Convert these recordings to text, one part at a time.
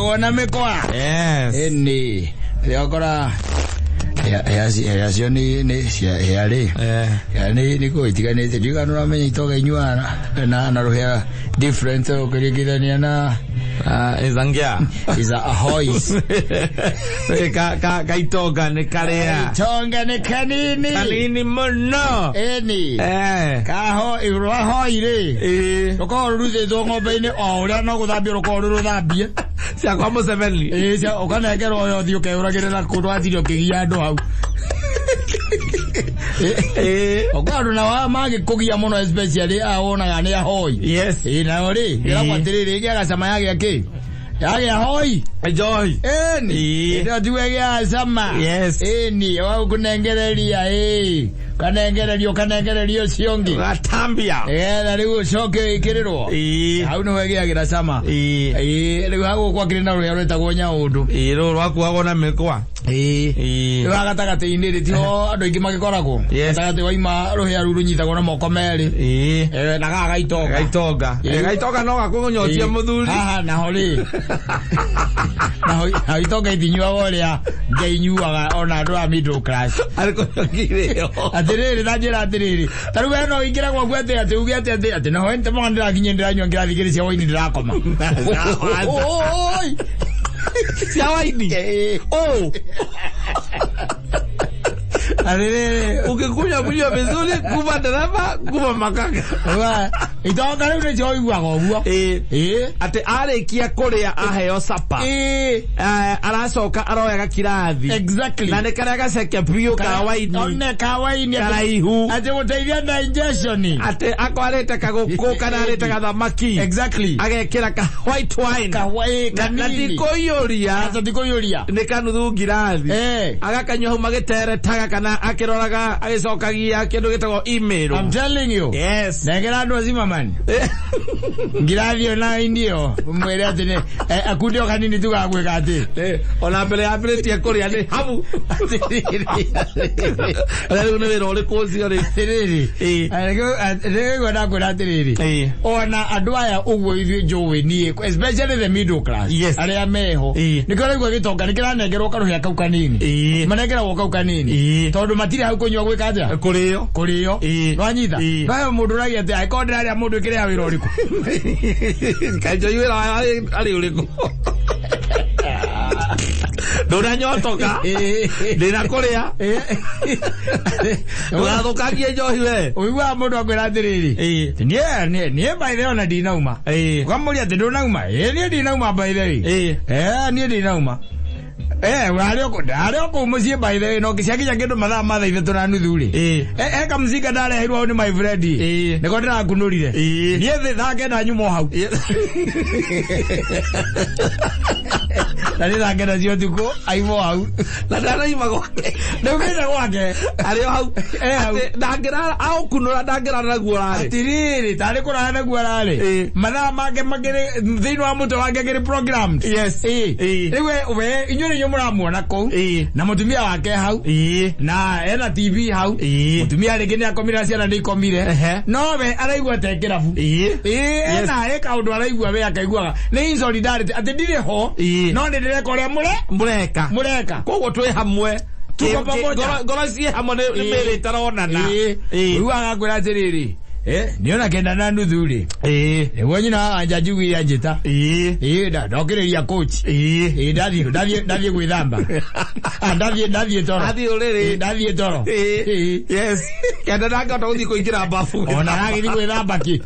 Ona mekwa. Yes. Eni. Ugakora. Yasioni yale. Yani niko itikanete jikano amenya itoka inywa na rohia different ukirikidania na izangia is a hoist. Ka itoka ne karea. Tonga ne kanini. Kanini mono. Eni. Ka ho irwa ho ire. Ko ruze dongo bene ora no kuthambia ko ru thambia. Sia kwa Museveni. Sia okana kero yo thio ke uragirira kundu athirio kigia ndo hau. Okwaro na wa mage kugia muno especially aona gane ya hoi. Yes. Na ori ira kwatiriri igia sama yake ake. Yage hoi. Enjoy. Eni. Ndo tuwege sama. Yes. Eni wa kunengereria kanengererio siongi. Gatambia. Na riu shoke ikirirwo. Hau no wege agira sama. Riu hago kwa kirina ro yareta gonya undu. Ro rwaku agona mekwa. Riu agatagate iniri tio andu ingi magikoragwo. Agatagate waima rohia ruru nyitagwo na moko meri. Na gaitoga. Gaitoga no gakunyotia muthuri. Na hori. Na itoga ithinywa woria ngeinyuaga ona andu a middle class. Ariko ngireo. Atiriri najira atiriri. Taru we no ingira gwa gwete ati ugi ati no hente mo ndira kinyendira nywa ngira thigiricia waini ndirakoma. Oi. Sia waini. Arere ukikunya kunywa vizuri kuva dereva kuva makaka. Itoka riu ni cio igua goguo. Ati arekia kuria aheo sapa. Aracoka aroyaga kirathi. Exactly. Na nekara gaceke pio kawaini. One kawaini karaihu. Ati guteithia digestion. Ati akwarete kaguku kana arete gathamaki. Exactly. Agekira ka white wine. Kawaii kanini. Natikoyoria. Nekanuthu ngirathi. Agakanywa hau magiteretaga kana akiroraga agicokagia kindu gitagwo email. I'm telling you. Yes. Negera andu azima man. Ngirathi na indio. Mwere ati akudio kanini tugagwika ati. Ona mbere ya plate akuria ni hamu. Ari una wero ole kozi ore tiriri. Ari gwada gwada tiriri. Ona andu aya ugwo ithu jowe nie especially the middle class. Yes. Ari ameho. Nikora igwa gitoka nikira negerwo karuhia kau kanini. Manegera wo kau kanini. Tondu matire hau kunywa gwika atia. Kurio. Nwanyita. Nayo mundu ragi ati aikonde ari mundu ikire ya wiro riku. Kanjo iwira ari uriku. Dona nyotoka. Ndina kuria. Ugathukagie njohi we. Uigua mundu akwira atiriri. Nie by the way ona ndinauma. Ukamuria ati ndunauma. Nie ndinauma by the way. Nie ndinauma. Wale mucie by the way no kiciakinya kindu mathaa mathaithe tunanuthu ri. Kamzinga ndarehirwo hau ni my friend. Niko ndirakunurire. Nie thi thake na nyumo hau. Nani thake cio tuko aimo hau. Na ndana ima gwake. Ndugire gwake. Ari hau. Ndangira aukunura ndangira naguo rari. Atiriri tari kurana naguo rari. Mathaa make magire thini wa mutu wake giri programmed. Yes. Riwe we inyuri muramuona kou na mutumia wake hau na ena TV hau mutumia ringi ni akomira ciana ni ikomire no we araigua tekerabu na kaundu araigua we akaiguaga ni solidarity ati ndire ho no ni ndireka uria mureka koguo twi hamwe tuko pamoja ngoro cie hamwe ni miri taronana uyu agakwira atiriri niona kenda na nuthu ri niwe nyina anja njugi ya njita ndokiriria coach ndathie gwithamba ndathie toro yes kenda ndangota guthii kuingira bafu ona aragithii gwithamba ki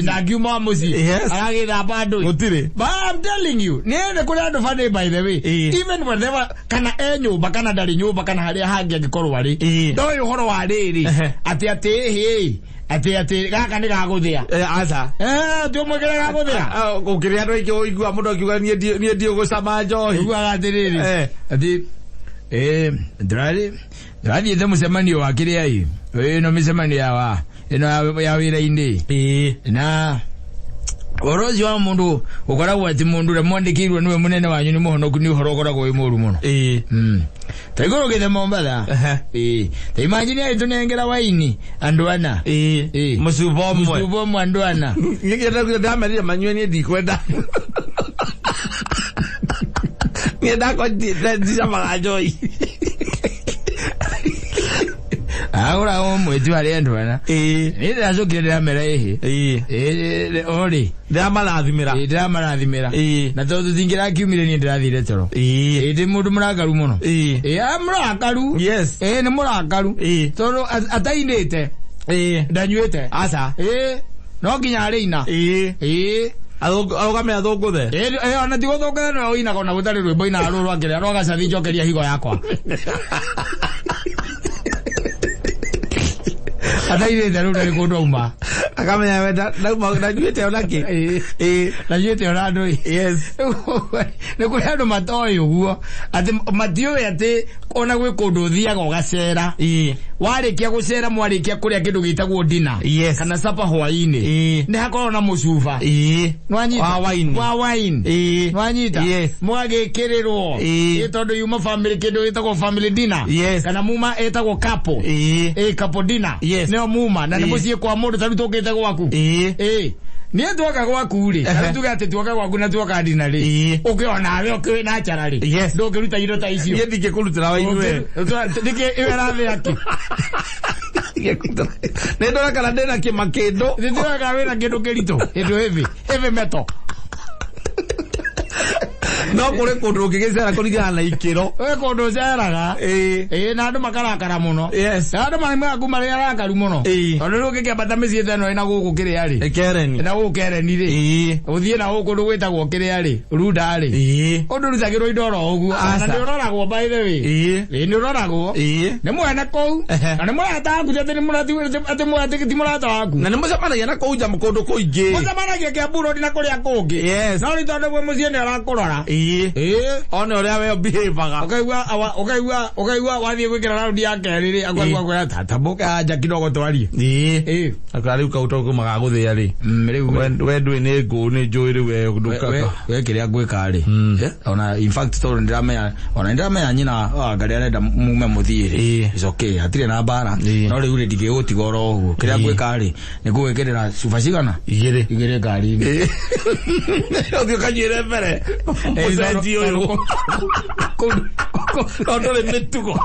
ndakiuma muci aragithamba andu gutiri but I'm telling you niende kuri andu funny by the way even whatever kana nyumba kana ndari nyumba kana haria hangi angikorwo ari ndoyo horo wa riri ati ati gaka ni gaguthia aca tu mwekere gaguthia ukiria andu aingi igua mundu akiuga nie ndio gucama njohi igua atiriri ati ndirathi the mucemanio wa kiria i no micemanio ya wira-ini na orozi wa mundu ukoragwo ati mundu re mwandikirwe niwe munene wanyu ni muhonoku ni uhoro ukoragwo wi muru muno taigoro githe Mombasa ta imagine aitu nengera waini andu ana musubomo andu ana ngigenda ndamerire manywe ni ndikwenda Nienda kwa ndisa magajoi. Ahora mwezi wa leo bwana. Ndio azokirira mera ehe. Ori. Ndamarathimira. Ndamarathimira. Na todo zingira kiumire ni ndirathire toro. Ndi mundu murakaru muno. Amurakaru. Yes. Ni murakaru. Toro atainite. Ndanyuite. Asa. No nginya arina. Augame athunguthe. Ona tigo thunguthe no ina kona gutari rwimbo ina rurwa ngiria roga cathi njokeria higo yakwa. Ataire daru dari kundu uma. Akamenya wenda na juete onake. Na juete onado. Yes. Ne kuri andu matoyo guo. Ati matio ati ona gwe kundu thiaga ugacera. Warikia gucera mwarikia kuria kindu gitagwo dinner. Yes. Kana supper hwaini. Ni hakorwo na mucuba. Nwanyita. Wa wine. Nwanyita. Yes. Mwagekerirwo. Tondu yuma family kindu gitagwo family dinner. Yes. Kana muma etagwo couple. Couple dinner. Yes. Neo muma na nimucie kwa mundu taru tugite gwaku. Ni twoka gwaku ri. Taru tugate twoka gwaku na twoka dina ri. Ukiona we ukiwe na achara ri. Yes. Ndokiruta indo ta icio. Ye ndike kurutira wa iwe. Ndike iwe rathe yake. Nendo kana ndena kimakindo. Ndio kana na kindu kirito. Indo heavy metal. No kure kundu ngigicera kurigana na ikiro. We kundu ceraga. Na andu makarakara muno. Yes. Na andu maku mari arakaru muno. Tondu riu ngikiambata miciite no ina guku kiria ri. Ekereni. Na guku kereni ri. Uthie na guku ndu gwitagwo kiria ri. Ruda ri. Undu rutagirwo indo ro uguo. Na ndi uroragwo by the way. Ni uroragwo. Ni mwene kou. Na ni murata waku ati ni murati ati mwati ti murata waku. Na ni mucemanagia na kou jamu kundu kuingi. Mucemanagia Kiambu na kuria kungi. Yes. No ni tondu we mucie ni arakurora. Ona uria we behavior. Ukaigua wathie gwikira round ya keri ri akwaigua kwa tatambuka anja kidogo twari. Akari ukautoka magaguthia ri. We ndui ni ngu ni njui ri we nduka. We kiria gwika ri. Ona in fact story ndiramenya nyina ngari arenda mume muthie ri. Is okay. Hatire na bara. No riu ri ndige utiga ro uguo. Kiria gwika ri ni gwikirira sufa cigana. Igire ngari ni. Uthio kanyire mbere. Dio yo. Kondo le metugo.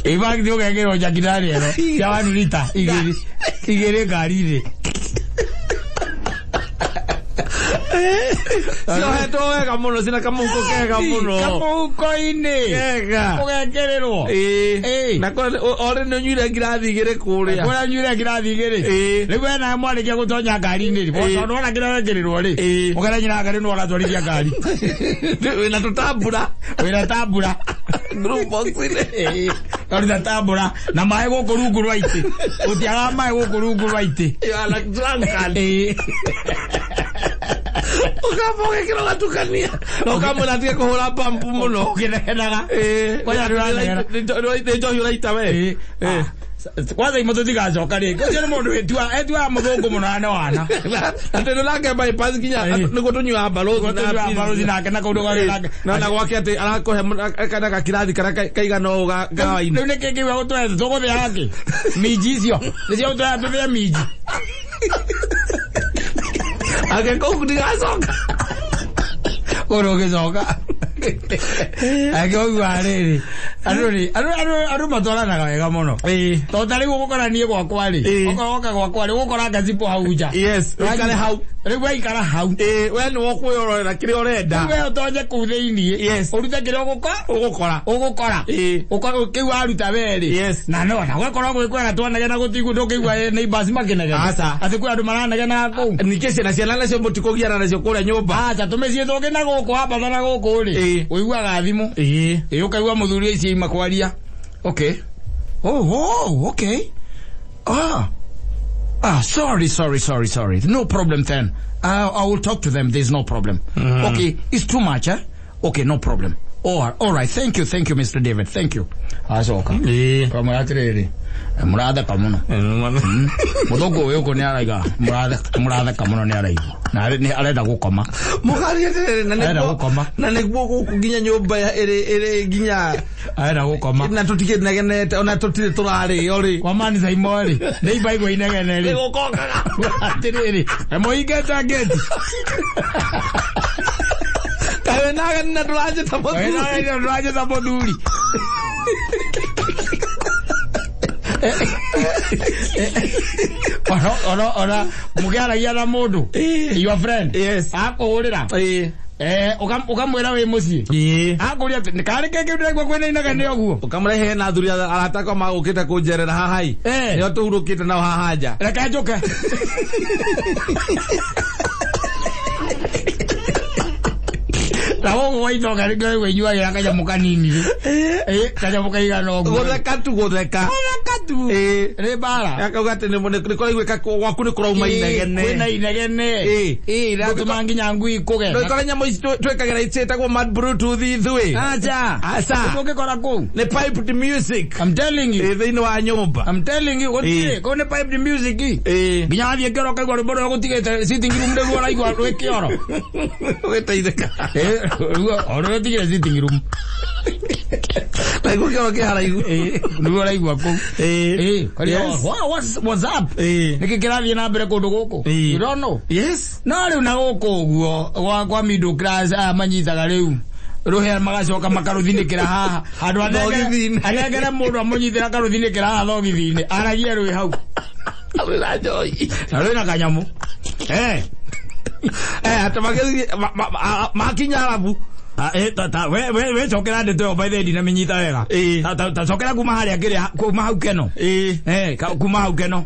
Iba ndio ngegero jakidari ero. Ya wanulita igere ngari ri. Sio heto wega muno sina kamuko kega muno. Kamuko ine. Kega. Ugekererwo. Na ko ore no nyure ngirathi igere kuria. Ko nyure ngirathi igere. Riu na mwarikia gutonya ngari ni ri. Bono ona ngiragererwo ri. Ukara nyina ngari no aratwarithia ngari. Wina tutambura. Wina tambura. Group box ile. Kari tambura na mai guku rungu rwa iti. Utiaga mai guku rungu rwa iti. Ya like drunken. Ukapoke kiro gatukania. No kamuna tie kuhura pampu muno. Ukinenaga. Kwaya ndio hiyo laita we. Kwanza imoto tigacoka ri. Kucio ni mundu etua muthungu muno ane wana. Atendo lake bypass kinya niko tunywa balozi na kana kundu gwa lake. Na gwake ati arakohe kana gakirathi kana kaigana uga gawaini. Ni kiki wa utwe thogothe yake. Miji icio. Nicio utwe bebe miji. Ake kudigacoka. Oro gecoka. Ake ogwa riri. Andu matwaranaga wega muno. To tari gukora nie gwakwa ri. Oka gwakwa ri gukora gazipo hau nja. Yes. Ikare hau. Riu ikara hau. We ni wokwirorera kiri urenda. We utonye ku thiini. Yes. Urute kiri ugukora. Ukiwa aruta weri. Yes. Na no na gwekora gwikwera twanage na gutigu ndukigwa neighbors makinage. Asa. Ati kwa andu maranage na ku. Nikese na ciana nacio mutikugiana nacio kuria nyumba. Acha tumecie thuke na guku hapa na guku ri. Uiguaga thimu. Ukaigua muthuri ici makwaria. Okay. Okay. Sorry. No problem then. I will talk to them. There's no problem. Okay. It's too much, eh? Okay, no problem. All right. Thank you, Mr. David. Thank you. Asoka. Kama atiriri. Murada kamuno. Mudogo weko ni araiga. Murada kamuno ni araiga. Na ni arenda gukoma. Mugari atiriri na arenda gukoma. Na niguo gukinya nyumba ya ere ginya arenda gukoma. Na tutike negenete ona tutire turari ori. Kwa Mansaimo ri. Nei baigo inegene ri. Gukokaga. Atiriri. Emoigeta geti. Kawenaga na duraje taboduri. Kawenaga na duraje taboduri. Ora mugara yana mundu. Your friend. Yes. Akurira. Ukamwira we mucii. Akuria kari keke ndegwa kwena inaga ni oguo. Ukamrehe na thuri arataka magukite kunjerera hahai. Yo tuhurukite na hahaja. Reka njuke. Tawo waito gari gari wenyua ya kaja mukanini. Kaja mukaira no. Gotheka tu. Rebara. Yakagate ne mone kuri gweka waku ni kura uma inegene. Kwena inegene. Tumangi nyangu ikuge. Ndo ikora nyamo twekagera itseta kwa mad bluetooth ithui. Acha. Asa. Kora ku. Ne piped music. I'm telling you. Thini wa nyumba. I'm telling you. What's ko ne piped music. Ginya athie kero kaigwa rwimbo gutigete sitting room ndeguo raigwa rwekioro. Weteitheka. Oro tigire sitting room. Like ke haraigu. Nduo raigwa ku. What's up? Nikikirathie na mbere kundu guku. You don't know? Yes. No riu na guku guo kwa middle class manyitaga riu. Ruhe magacoka makaruthinikira haha. Handu anegere mundu amunyitira karuthinikira haha thogithine. Aragia riu hau. Arira joy. Arira kanyamu. Atamagezi makinya arabu. We chokera ndeto by the dina minyita wega. Ta chokera kuma haria ngiria kuma hau keno. Kuma hau keno.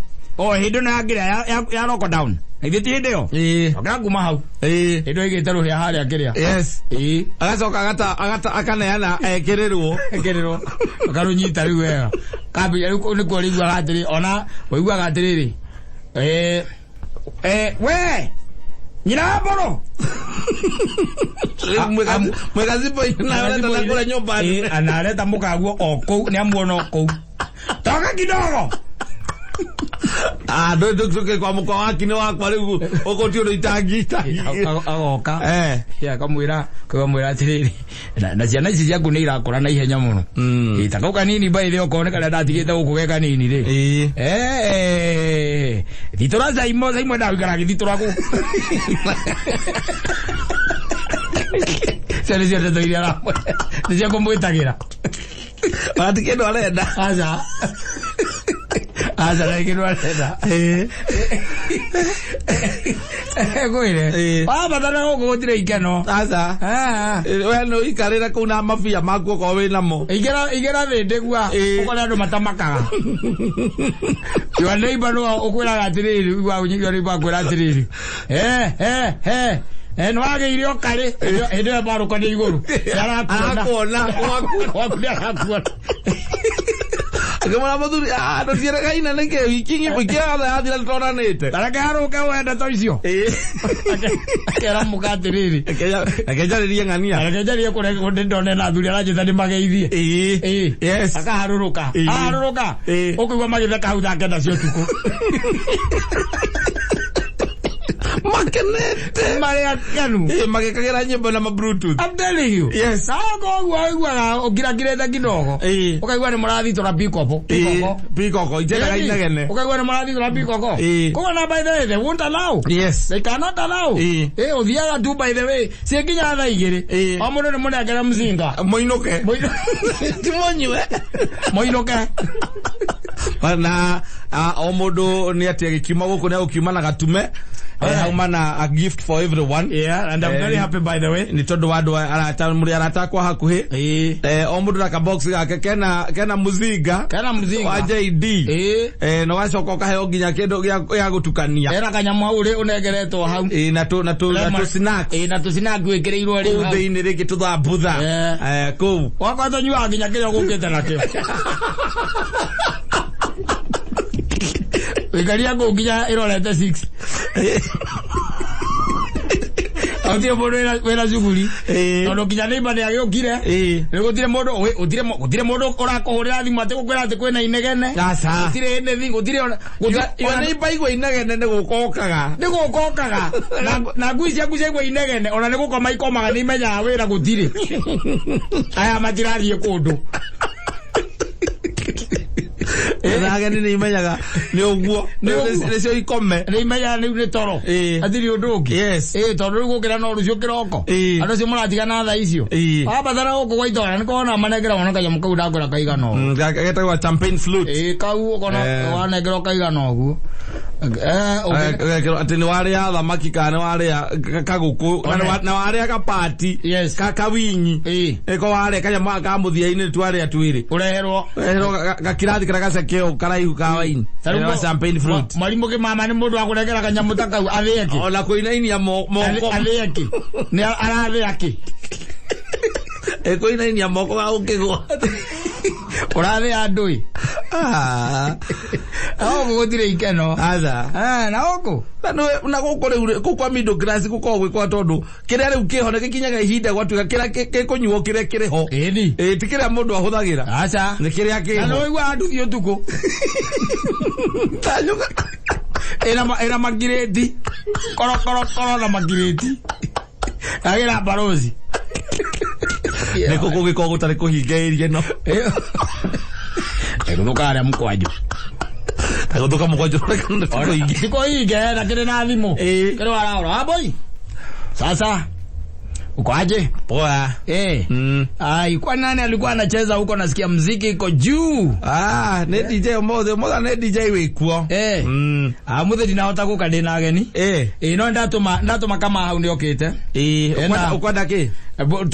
Hindo na ngiria ya rock down. Igiti hindo. Chokera kuma hau. Hindo igite ruhia haria ngiria. Yes. Agacoka agata akaneana ekirirwo. Akarunyita riu wega. Kabi riu ni ko rigwa gatiri ona wigwa gatiriri. We Nyiraboro. Mwekazipo inaleta nakula nyumbani. Analeta mukaguo oku ni amuona oku. Toka kidogo. Ndo kwa mko waki ni wakwa riu okotio ndo itangita. Agoka. Ya kamwira atiriri. Na ciana ici ciaku ni irakora na ihenya muno. Ithako Hanini by the okone kala ndatigite gukugeka nini ri. Thitora Saimo nda wikara githitũra ku. Sele cia ndo iria ramwe. Ni cia kumwitagira. Atike ndo arenda. Aza na ikinwa arenda. Gwire. Badala gutire ikeno. Aza. We no ikarira kuna mafia maku ko we namo. Igera thindegua ukora andu matamakaga. Your neighbor no ukwira gatiriri wa unyiyo ri bakwira atiriri. No ageire okare endo ya baro kone iguru. Arakona waku. Akamara maduri ndo tiere gaina nenge wikingi bikia ala dira toranete. Tarakaruka wenda toicio. Kera mugatiriri. Akejariria ngania. Akejariria kure ndone na thuri arajita ni mageithie. Yes. Akaharuruka. Aharuruka. Okugwa magitheka hau thake nacio tuku. Makenete. Maria kanu. Magekagira nyimbo na Bluetooth. I'm telling you. Yes. Ago gwa ogiragireta kidogo. Ukaigwa ni murathi tora pikoko. Pikoko. Itela gainagene. Ukaigwa ni murathi tora pikoko. Ko na by the way, they won't allow. Yes. They cannot allow. Othiaga tu by the way. Singinya tha igiri. Omundu ni munengera mzinga. Moinoke. Timonywe. Moinoke. Na omundu ni atia gikima guku ne ukiuma na gatume. Haumana a gift for everyone. Yeah, and I'm very happy by the way. Ni tondu wandu arata muri arata kwa hakuhi. Omundu na ka box gake kena muzinga. Wa JD. No gacoka kaheo nginya kindu ya gutukania. Era kanyamu hau ri unengeretwo hau. Na tu snack. Na tu snack wekireirwo ri. Thini ri kitutha butha. Ku. Wakwa tonyua nginya kiria gukite nakio. Wikaria go nginya irorete 6. Audio mundu wena cuguri. Tondu kinya neighbor ni agiukire. Ni gutire mundu urakuhurira thimu ati gukwira ati kwina inegene. Asa. Gutire anything, gutire ona neighbor igwe inegene ni gukokaga. Na ngui ciaku ciaigua inegene ona ni gukoma ikomaga ni imenyaga wira gutire. Aya matirathie kundu. Ageni ni imenyaga ni uguo nicio ikome ni imenyaga ni ni toro atiri undu ungi tondu riu gukira no rucio kiroko andu cio muratigana tha icio abathara guku gwa itora ni kona manengera wana kanyamu kau ndangora kaigano gagetagwa champagne flute kau kona wanengera kaigano uguo ati ni waria thamaki kana waria kaguku na waria kapati kakawinyi eko waria kanyamu ka muthiaini twaria twiri ureherwo gakirathi krakacakeo karaihu ka waini champagne fruit mwalimu ke mama ni mundu akunengera kanyamu takau atheki ona kuinainia moko atheki ni aratheki kuinainia moko ga ukigwa urathi andui aho gutire ikeno aza na oko na guko riu kwa middle class guko gwikwa tondu kiria riu kihone gikinyaga ihinda gwatuika kiria kikunyuo kiria kiriho tikiria mundu ahuthagira acha ni kiria kiho na igwa andu thio tuko tajuka era magireti koro na magireti agira barozi neko gugiko gutari kuhingeirie no nukare mkwaju tagotoka mkwaju siko inge na kile na thimu kile wala aboi sasa uko aje poa ai kwa nani alikuwa anacheza huko nasikia muziki iko juu ne DJ mothe ne DJ wikuo muthe dinahota guka ndina ageni no ndatuma kama hau ndio kite ukwenda ki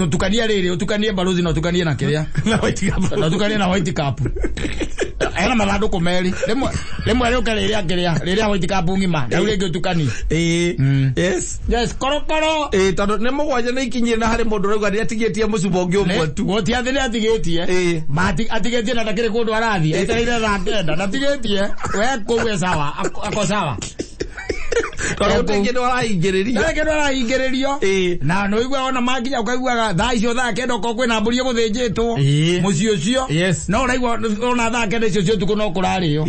tukania riri utukanie baruzi na utukanie na kiria na white cup na utukanie na white cup era mabandu kumeri lemwe ryo kiria white cup ngima na ule utukani yes korokoro tondu ne mugwanja ne ikinyire na hari mundu rauga ni atigetie mucuba ungi umwe tu gotiathire atigetie mati atigetie na ndakire kundu arathi etereire tha kenda na atigetie we kuwe sawa ako sawa Kendo arahingiririo na no igwa ona maginya ukaigwa thaa icio thaa kenda ko kwina mburi guthinjitwo mucio ucio no uraigwa ona thaa kenda icio tuko no kurario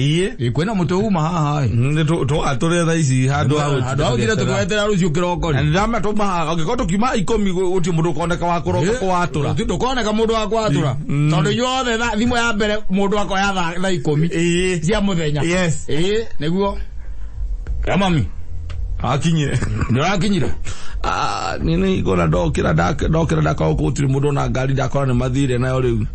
kwina mutu uma haha to atore thaa ici handu au thire tukwetera rucio kiroko ni ndama tuma ngikoto kiuma 10 uti mundu koneka wa kuroko kwatura tukoneka mundu wa kwatura tondu yothe thaa thimu ya mbere mundu akoya thaa 10 cia muthenya niguo kamami akinyire ndirakinyire nini igora ndokira ndakao kutiri mundu na ngari ndakora ni mathire nayo riu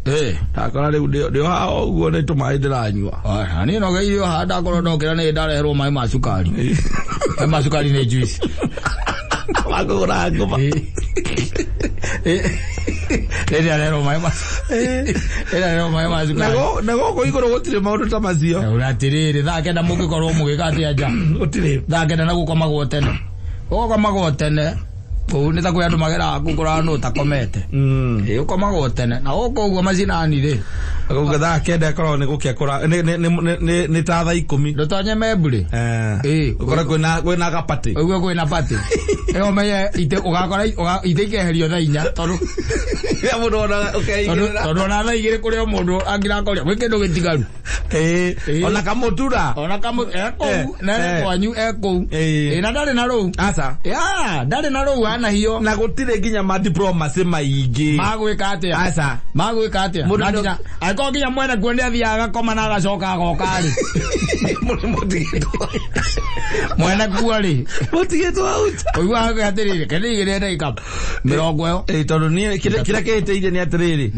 ndakora riu ndio hao uguo ni tumai ndiranyua ni no geio ha ndakora ndokira ni ndareherwo mai ma sukari ma sukari ni juice magora ngoma ndareherwo mai ma sukari nago ko igoro gutire maundu ta macio uratirire thaa kenda mugikorwo mugikati aja gutire thaa kenda na gukomagwo tene ukomagwo tene ni ta kwi andu magera gukora no takomete ukomagwo tene na ukougwa macinani ri Aguga thaa kenda korwo ni gukia kura ni ta thaa 10 ndotonye memburi ukora kwina gapati uguo kwina pati eo meye ite ugakora ite ikeherio thaa 4 tondu ya mundu ona tondu na thaa 2 kuri mundu angira koria gwi kindu gitigaru ona kamutura na kwanyu eko na ndari na ruu asa ndari na ruu ana hiyo na gutire nginya ma diplomacy maingi magwika atia asa magwika atia nginya ako nginya mwene kuonea thiaga koma na agacoka agokari mwene kuori mutigitwo out uigwa atirire kenigire ndika mirongo yo tondu ni kira kiteire ni atirire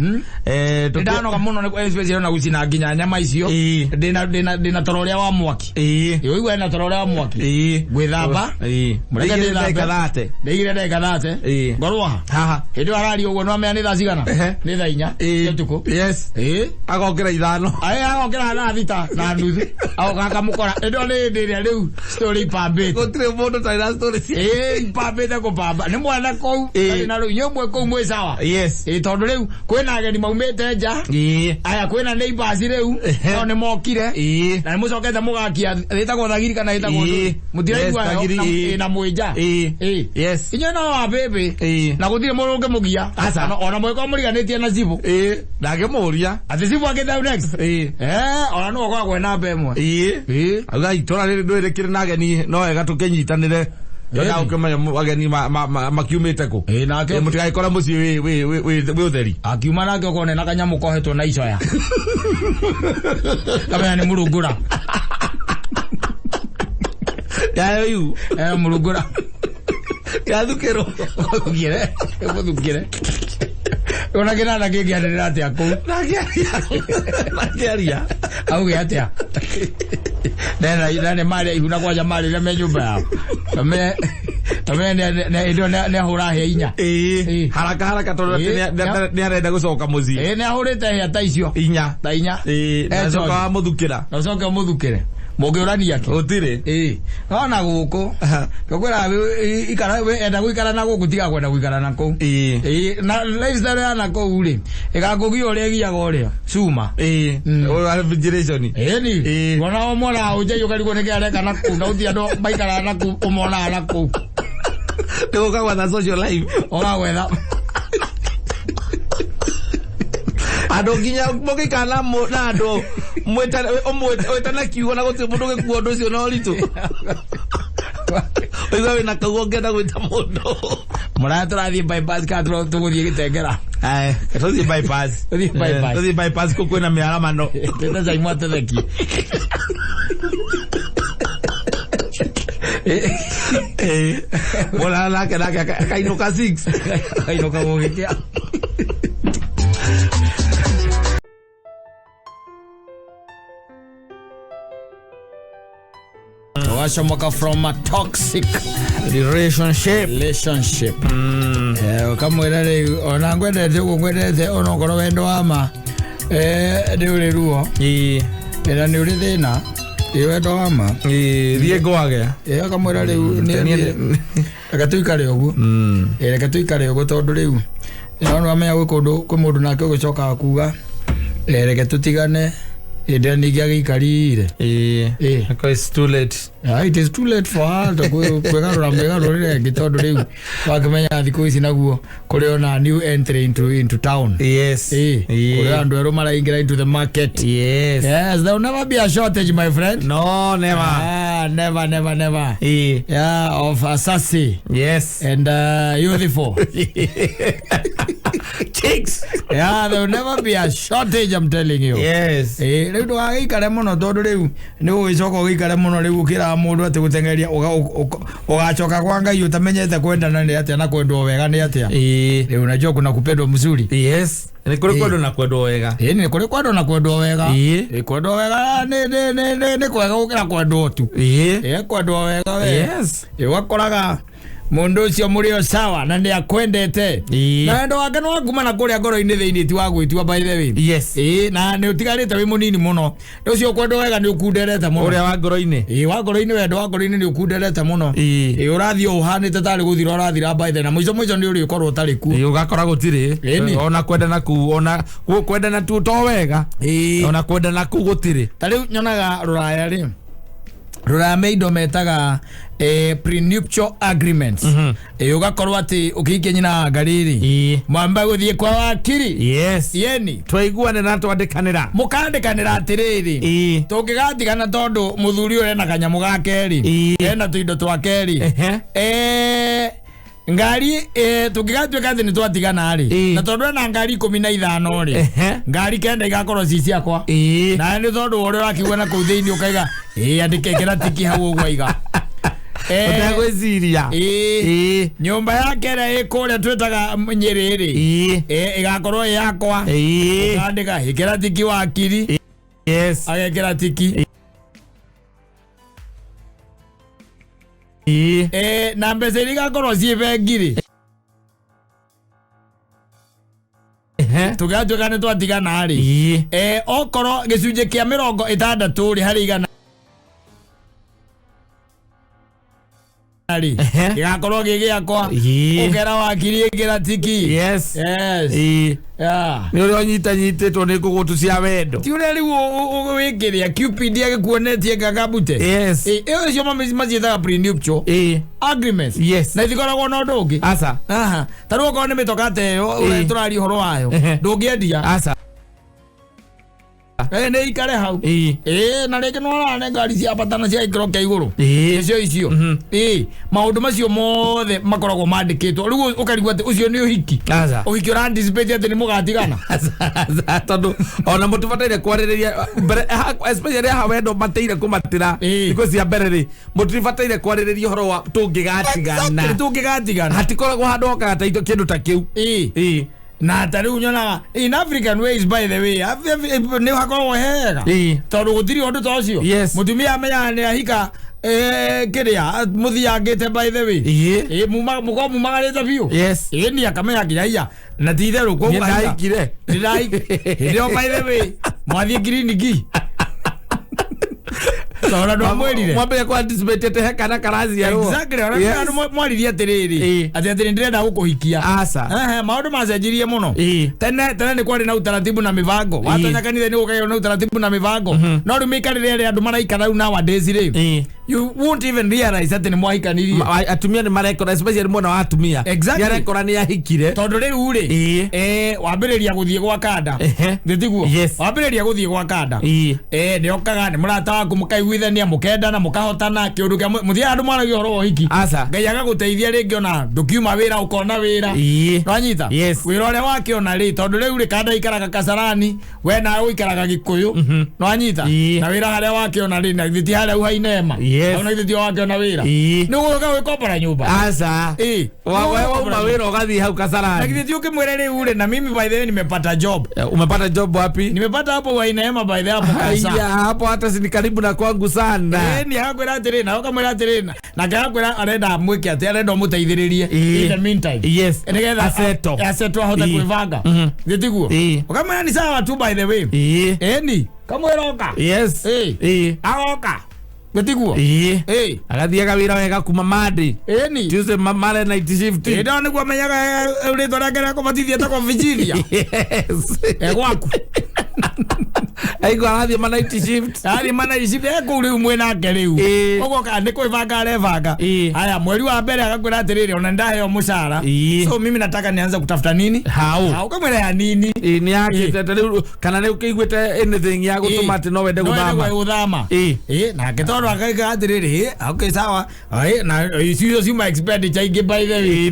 ndanoga muno ni especially na gucina nginya nyama icio ndina tororia wa mwaki uigwa na tororia wa mwaki gwithamba mureke ndigire thate ngorwa haha hindu arari uguo no mea ni thaa cigana ni thaa 4 tuko agokira 5 agokira na thita na nuthu agokaka mukora endo ni ndiria riu story pambite gutire mundu taira story pambite ko pamba ni mwana kou na riu nyomwe kou mwe sawa tondu riu kwina ageni maumite nja aya kwina neighbors riu no ni mokire na ni mucokete mugakia thita ko thagiri kana thita ko mutiraigwa na mwija inyo no baby na gutire muruge mugia asa ona mweko muriganitie na zibu ndage muria ati zibu agenda next ona no kwa kwena bemwe aga itora riri ndwerekire na ageni no ega tukenyitanire Yoga ukimanya ageni makiumite ku nake mutigakora muci we utheri akiuma nake ukone na kanyamu kohetwo na icoya kamenya ni murungura ya yu murungura ya dukero thukire ona kina na kingi anira atia ku nakiaria auge atia nene mali ihuna kwa jamali na menyumba yao ame ne hura he inya haraka tondo ne arenda gucoka muzi ne ahurite he ta icio inya ecoka muthukire Mogorania ki otire ona guko kokwera ikara we enda guikara na guku tiga kwenda guikara nako na lifestyle ya nako uri igakugi ore gia gore suma o refrigeration ni bona omora uje yukari kone kare kana ku na utia do baikara na ku omona na ku tego kwa na social life ora wetha adoginya mugikana na ando mwetana kiugo na guti mundu gikuo ndu cio no ritu oiga wina kaguo ngenda gwita mundu murathie bypass ka tuguthie gitengera tuthie bypass ko kwina miaramano teta zaimwa tetheki bola la ka kainuka 6 kainuka mugikia washomoka from a toxic relationship kamwera rĩu ona ngwendete ũguo ngwendete ona okorwo wendo wama nĩ ũrĩ ruo na nĩ ũrĩ thĩna wendo wama thiĩ ngwage kamwera rĩu reke tũikare ũguo reke tũikare ũguo tondũ rĩu ona wamenya gwĩ kũndũ kwĩ mũndũ nake ũgĩcokaga kuga reke tũtigane ende nigi agikarire it's too late it is too late for her to kwegarura mwegarurire gitondu riu wakimenya thiku ici naguo kuri ona new entry into town kuri andu eru maraingira into the market there will never be a shortage my friend no never of sassy and youthful chicks there will never be a shortage, I'm telling you. Riu ndugagikare muno tondu riu ni ugicoka ugikare muno riu ukira mundu ati gutengeria ugacoka kwa Ngai utamenyete kwendana ni atia na kwendwo wega ni atia riu unajua kuna kupendwa mzuri ni kuri kwendwo na kwendwo wega ni kuri kwendwo na kwendwo wega kwendwo wega ni kwega ukira kwendwo tu kwendwo wega wakoraga mundu ucio murio sawa na ni akwendete na wendo wake no agumana kuria ngoro-ini thiini ti wa gwitua by the way na ni utigarite wi munini muno ucio kwendo wega ni ukunderete muno uria wa ngoro-ini wa ngoro-ini wendo wa ngoro-ini ni ukunderete muno urathie uhanite tari guthira urathira by the na muico ni uri ukorwo tari ku ugakora gutiri ona kwendana ku ona kwendana tu to wega ona kwendana ku gutiri tari nyonaga ruraya ri rurame metaga prenuptial agreements ugakorwo ati ukikenya na ngariri mwamba guthie kwa wakiri yeni twaiguane na twandikanira mukandikanira atiriri tungigatigana tondu muthuri uri na kanyamu ga keri ena tuindo twa keri ngari tungigatuika ati ni twatigana ri na tondu na ngari 15 ri ngari kenda igakorwo ci ciakwa na ni tondu uri wakiugua na kuu thiini ukaiga andike kira tiki hau ugwa iga utagwiciria nyumba yake ĩrĩa ĩkũrĩa twĩtaga Nyĩrĩ ĩgakorwo yakwa andika ĩkĩra tiki wakiri agekĩra tiki na mbeca iria igakorwo ciĩ bengi-rĩ tũgatuĩka nĩ twatigana-rĩ okorwo gĩcunjĩ kĩa 60 harĩ igana ali igakorwo gigiakwa ukera wakiri ngira tiki yes ni uri onyitanyititwo ni kugutu cia wendo ti uri riu ugikiria Cupid agikuonetie ngagabute yes iyo cio maciethaga prenuptial agreements yes na ithikoragwo na undu ungi asa taruo ko ni mitoka teyo turari horo wayo ndungiendia asa ne ikare hau na reke no rane ngari cia batana cia ikro kia iguru icio maundu macio mothe makoragwo mandikitwo riu ukarigwa ati ucio ni uhiki uhiki ura anticipate ati ni mugatigana tondu ona mutibataire kwaririria especially ha wendo mateire kumatira iko cia mbere ri mutibataire kwaririria horo wa tungigatigana hatikoragwo handu okaga ta kindu ta kiu na tariu nyona in African ways by the way ne hakorwo hega tondu gutiri undu ta ucio mutumia amenya ni ahika kiria muthiangite by the way muko magarite biu ni akamenya kinya na titheru ko ndaikire ndio by the way mwathie kliniki tora ndo mwelire mwambe kwa anticipate te kana karazi ya exactly ora mwaliria tiriri ati ndirenda gukuhikia asa maundu macenjirie muno tene ni kwari na utaratibu na mivango watonya kanitha ni gukayo na utaratibu na mivango no rumikarire ri andu maraikara nowadays ri you won't even realize that ni mwahikanirie atumia ni marekora especially mwana wa atumia yarekora ni yahikire tondu riu ri wambiriria guthie gwa kanda nditiguo wambiriria guthie gwa kanda ni okaga ni murata waku mukaiguithania mukendana mukahotana kiundu kia muthia andu maragia horo hiki ngai agaguteithia ringi ona ndukiuma wira ukona wira nwanyita wira ore wakiona ri tondu riu ri kanda ikaraga kasarani we na uikaraga gikuyu nwanyita na wira haria wakiona ri na thiti haria uhainema ona thiti wakiona wira ni guka wikopora nyumba asa wa mawira ugathi hau kasarani na thiti ukimwere ri ure na mimi by the way nimepata job umepata job wapi nimepata hapo wainema by the hapo kaisa hapo hata si karibu na kwangu sana ni hakwira atirina ukamwira atirina na kakwira arenda mwiki ati arenda muteithiririe in the meantime nigetha aseto ahota kwivanga nditiguo ukamwira ni sawa tu by the way ni kamwiroka agoka nditiguo agathia wira wega kuma madi ni Tuesday mare night shift ndo ni kwamenyaga urito rake ko batithia ta ko Virginia gwaku aigo arathie ma night shift ari mana shift ko uri umwe na ngeriu ogo ka ni kwivanga arevanga haya mweri wa mbere akakwira atiriri ona ndaheo mushara so mimi nataka nianze kutafuta nini hau kamera ya nini ni yake kana ni ukiguite anything ya gutuma ati no wende guthama na ketoro akaiga atiriri okay sawa na isiyo sima expenditure ingi by the way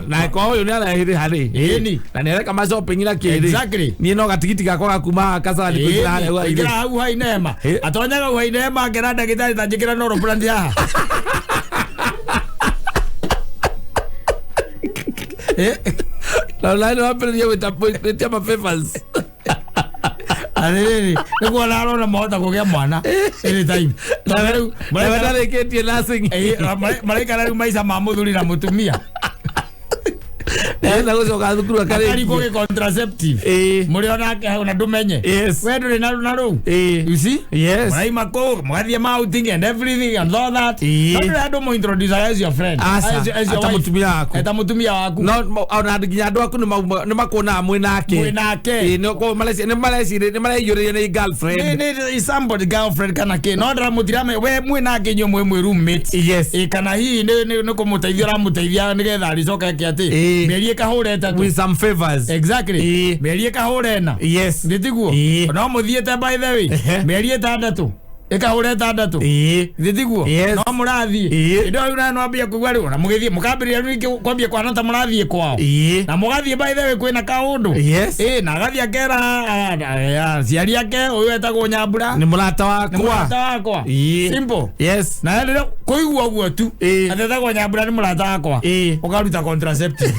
na kwa huyo ni arahiri hari ni na ni kama shopping ila kiri exactly ni no gatigiti gakora kuma kasarani kugira hau hainema atonyaga hainema ngera ndagitari tanjikira no robrandi haha la no apelio with my papers arere ni kuona arona mahota kugia mwana any time mara ketie nursing maraikara riu maisha ma muthuri na mutumia na gucoka thukuru akari ko contraceptive muri ona na ndumenye we nduri na ru you see maraima ko mwathie outing and everything and all that nduri andu mo introduce as your friend as your wife eta mutumia waku no ona nginya andu aku ni makona amwe nake no ko Malaysia ni mareyuria ni girlfriend ni somebody girlfriend kana ke no ndra mutirame we mwe nake nyo mwe roommate kana hii ni kumuteithia ramuteithia nigetha aricoka yake ati merie kahureta with some favors exactly merie kahurena nditiguo no muthiete by the way merie tandatu ikahureta ndatu nditiguo no murathie ndio yuna no ambia kugwa riu na mugithie mukambiriria riu kwambia kwana ta murathie kwao na mugathie by the way kwina kaundu na gathie akera ciari yake uyu etagwo Nyambura ni murata wakwa simple na ndio kuigua guo tu atetagwo Nyambura ni murata wakwa ukaruta contraceptive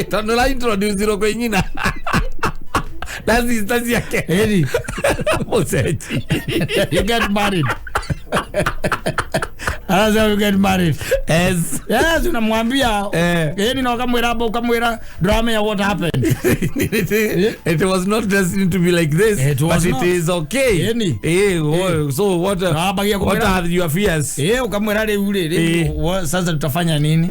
tondu la introduce ro kwenyina that's yake eri you get married Anaanza we get married. Yes. Yes, unamwambia. Yeye na ukamwira drama ya what happened. It was not destined to be like this, but it is okay. So what are your fears? Ukamwira le ule. Sasa tutafanya nini?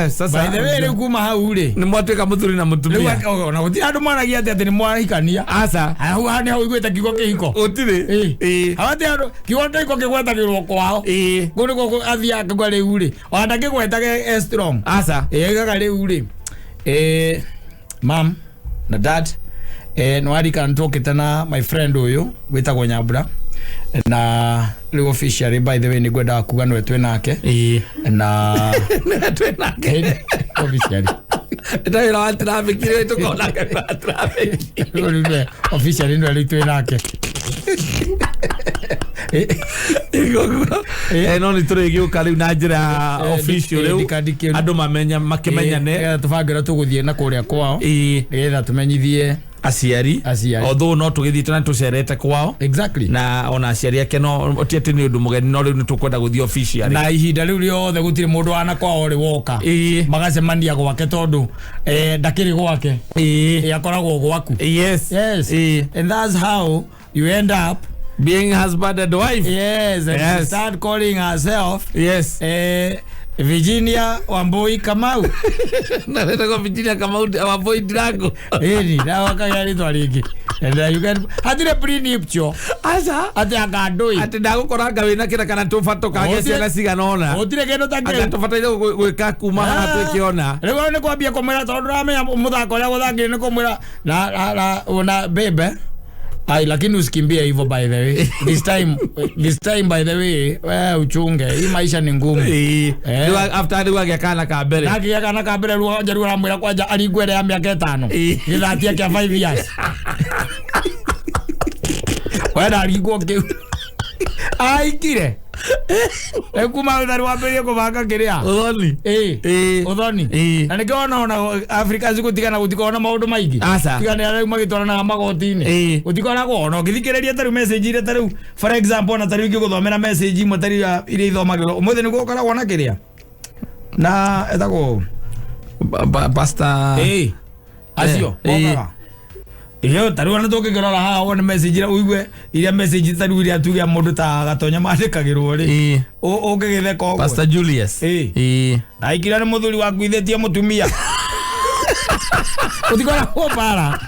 Sasa. By the way, kuma haule. Ni mwateka muthuri na mutumia. Na utia ndo mwana giate ati ni mwahikania. Asa. Hani hau igweta kigo kihiko. Utire. Hawati ando kiwota iko kigweta kirwo kwao. Gune ko athia kagale ule. Wanda kigweta ke strong. Asa. Gagale ule. Mom na dad nwari kan talk tena my friend uyu witagwo Nyambura na leo officially by the way ni gwenda kuga no etwe nake na etwe nake officially ndio ila traffic ile tukona kwa traffic officially ndio etwe nake no ni turigio kali na njira official leo andu makimenya ne tubangira tuguthie na kuria kwao nigetha tumenyithie aciari although no tugithite na tucerete kwao exactly na ona aciari ake no otiete ni undu mugeni no riu ni tukwenda guthie official na ihinda riu riothe gutire mundu ana kwao ri woka magacemania gwake tondu ndakiri gwake akoragwo gwaku yes and that's how you end up being husband and wife. Yes, and she start calling herself Virginia Wambui Kamau. Na leta kwa Virginia Kamau Wambui Drago. Na wakayari twariki. And you can hadire prinipcho. Asa ati akadoi. Ati ndagukoraga wina kira kana tufato kage ciana ciganona. Otire keno take. Ati tufato gwika kuma hana twekiona. Rego ne kwambia komera tondu ramenya muthako ya guthangire ne komera na ona bebe. Lakini usikimbie hivyo by the way. This time by the way, uchunge. Hii maisha ni ngumu. After the work yakana kabere. Naki yakana kabere ruwa jaru ramwira kwaja aligwere ya miaka 5. Githatia kia 5 years. Wenda aligwo ke. Aikire. Kuma udari waperie kubanga kiria. Udhoni. Udhoni. Na nikiona ona Afrika zikutigana gutikona maundu maingi. Tigana ari magitwarana magotini. Utikona kuona ngithikiriria taru message ire taru for example na taru ngiguthomera message imwe taru ire ithomagirwo umuthe ni gukoragwo na kiria. Na etagwo pasta. Acio. Okaga. Iyo taru na tukigirora haha wona message ira uigwe ira message taru ira tugia mundu ta gatonya mandikagirwo ri ungigitheka ogwo Pastor Julius na ikira ni muthuri waku ithetie mutumia utikora ko para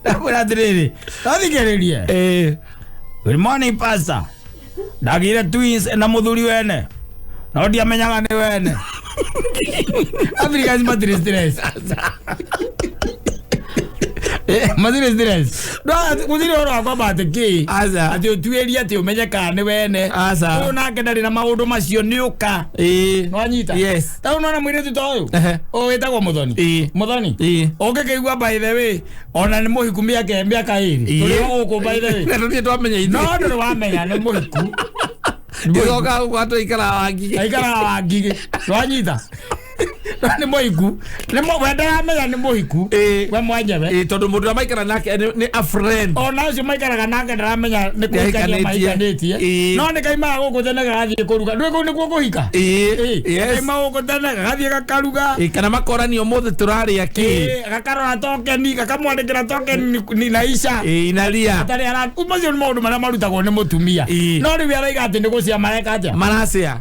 Nakura diriri. Tadikererie. Good morning pastor. Dagira twins na muthuri wene. No dia menyaga ni wene. Afrika is madri stress. Madri stress. No, muthuri oro kwa batiki. Ati otueria ati umenyeka ni wene. Una kendari na maundu macio ni uka. No anyita. Yes. Ta unaona mwire tu toyo. Wetagwo muthoni. Muthoni. Ongekigwa by the way. Ona ni muhiku miaka iri. Tuli uko by the way. Na ndio twamenya ithu. No ndio wamenya ni muhiku. Ndoka watu ikara wangi. Ikara wangi. Wanyita. Ni muhiku. Ni wenda amenya ni muhiku. We mwanjabe. Tondu mundu amaikara nake ni a friend. Ona ucio maikara nake ndaramenya ni kuhikania maikanĩtie. No ni kaima guku tene gathie kuruga. Ndwe ku ni kuhika. Yes. Kaima guku tene gathie gakaruga. Kana makoranio mothe turaria ki. Gakarora tokeni gakamwandikira tokeni ni naisha. Inalia. Atari ara umacio ni maundu maria marutagwo ni mutumia. No ni wira igate ni gucia mareka atia.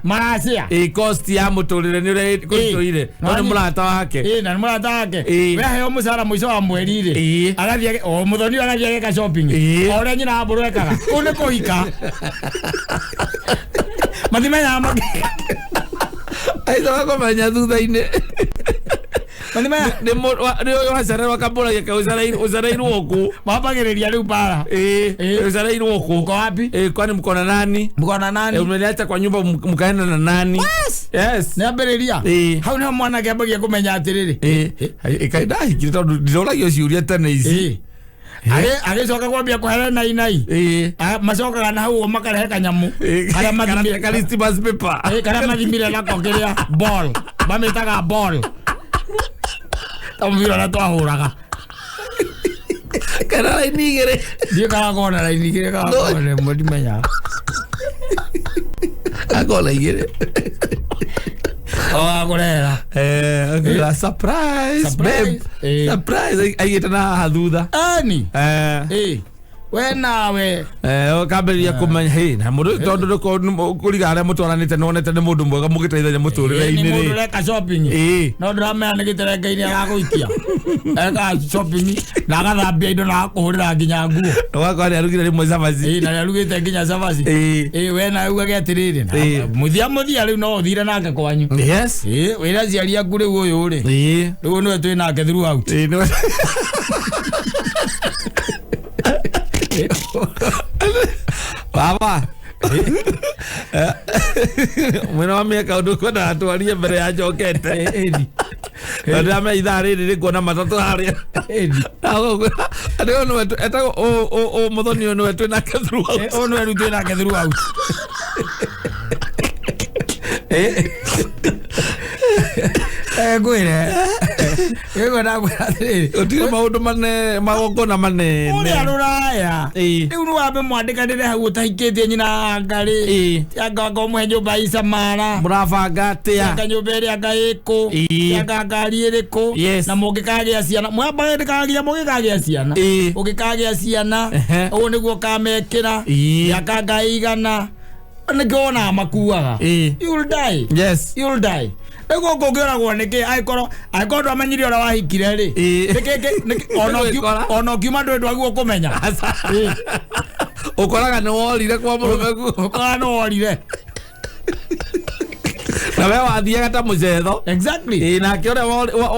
Maracia. Cost ya muturire ni ure kutuire. Ni murata wake. Na ni murata wake. We heo musara mwico wa mweri ri. Agathie muthoni agathie geka shopping. Ore nyina mburu ekaga. Une kuhika. Mathimenya amake. Aizo wako manya thutha-ini. Mathimenya ni wacererwo kamburagia ka ucereirwo ku. Mambagiriria riu para. Ucereirwo ku. Uko wapi? Kwani mkona nani? Mkona nani? Umeniacha kwa nyumba mkaenda na nani? Yes. Niambiriria. Hau ni mwana kiambagia kumenya atiriri. Ikaida hikire tondu ndiroragio ciuria tene ici. age soka kwambia kuhelena inai masoka kana hau makare kanyamu kala mathimire kalisti bas paper kala mathimire la kogeria ball bametaga ball tamvira na twahuraga kana inigere dia kana kona la inigere kana kona modi menya agola igere agorera surprise babe surprise ayitana hadudha ani we nawe okaberia kumenya he na mundu tondu ko kurigara mutwaranite nonete ni mundu mwega mugiteithania muturire-ini ni mundu reka shopping no drama ni giterenga-ini agaguikia eka shopping na agathambia indo na kuhurira nginya nguo wako ari arugire rimwe savazi na arugite nginya savazi we na uga atiriri muthia riu no uthire nake kwanyu yes wira ciaria ngure uyu ri riu no twi nake throughout baba mwana wa miaka undu kwenda atwarie mbere ya njokete ndio me idare ri kuona matatu haria ndio no etago o muthoni no etu na throughout no etu na throughout gwire yego na gwire utire maundu mane magongona manene uri aruraya riu ni wambe mwandikanire hau utahikitie nyina ngari anga ngomwe nyumba icamara murabanga atia anga nyumba iria ngaiku anga ngari iriku na mungikagia ciana mwamba ndikagia mungikagia ciana ungikagia ciana ugu niguo kamekira anga ngaigana ngona makuaga you'll die yes you'll die ego gogera gwanike aikoro amanyiri ora wahikire ri ono kiuma ndu ndwaguo kumenya ukoraga no worire kwa murume ukora no worire na wewe wathiaga ta mucetho exactly na kiore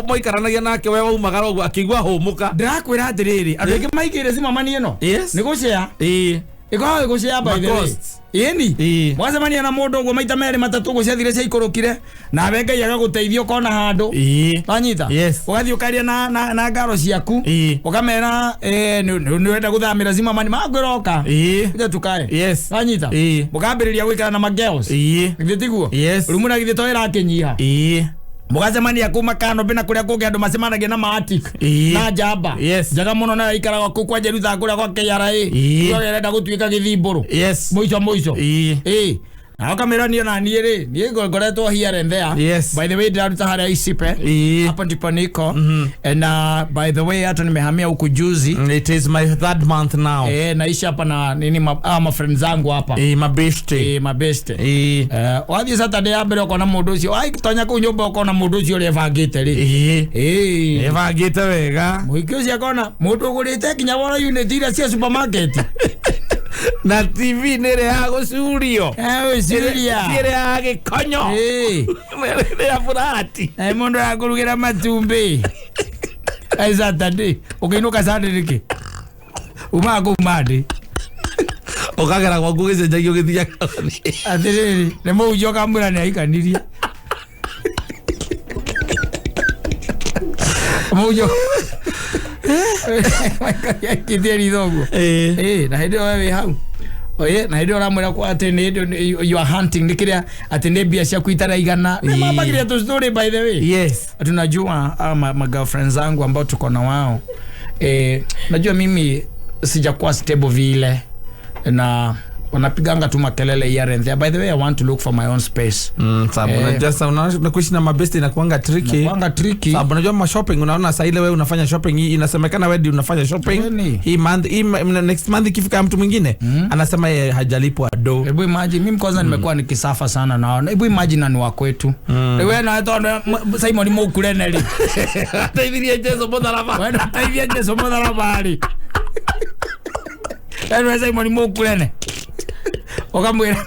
moikaranagia nake wewe umagara uguo akigwa humuka ndakwira atiriri andu ingi maigire simamani ino ni gucia iko gucia by the way yeni mwazamania na mundu uguo maita meri matatu guciathire cia ikurukire na wenga yaga guteithio kona handu banyita ugathi ukaria na ngaro ciaku ukamera ni wenda guthamira simamani magwiroka ite tukae banyita mugambiriria gwikara na magirls githitiguo rumuna githitoira kinyiha mugacemania kuma kano bina kuria kungi andu macemanagia na maatik na jamba jaga muno na ikara ku kwa Jerutha kuria kwa KRA yo yerenda gutuika githimburu muico na kamera ni na ni ri ni ngoretwo here and there by the way ndaruta haria isipe hapa ndipo niko and by the way hata nimehamia huku juzi it is my third month now naishi hapa na nini ma friends zangu hapa mabeste wathi Saturday abere kona mundu ucio ai tonya ku nyumba kona mundu ucio ri evangite ri evangite wega muikio cia kona mundu ugurite kinya wora unit ira cia supermarket na TV nere hago studio studio ya gikonyo nere ya furati mundu akurugira matumbi ai Saturday ukiinuka Saturday ki umago madi ukagera kwa kugeze jagio githia atiriri ne mujo kamura ne aikaniria mujo kideri dogo na hidio wewe hau na hidio ramwira kwa ati you are hunting nikiria ati ne bia cia kuitara igana mabagiria tu story by the way tunajua ma girlfriends zangu ambao tuko na wao najua mimi sijakuwa stable vile na wanapiganga tu makelele here and there. By the way, I want to look for my own space. Sababu unajua kuishi na mabesti inakuanga tricky. Sababu unajua ma shopping unaona sasa ile wewe unafanya shopping hii inasemekana wewe unafanya shopping hii month next month ikifika mtu mwingine anasema yeye hajalipwa do. Hebu imagine mimi kwanza nimekuwa nikisafa sana na hebu imagine ni wa kwetu. Wewe na hata Simon Mukurene ri. Ataithirie Jesu modharaba. Wewe ataithirie Jesu modharaba ri. Wewe Simon Mukurene. Okamwira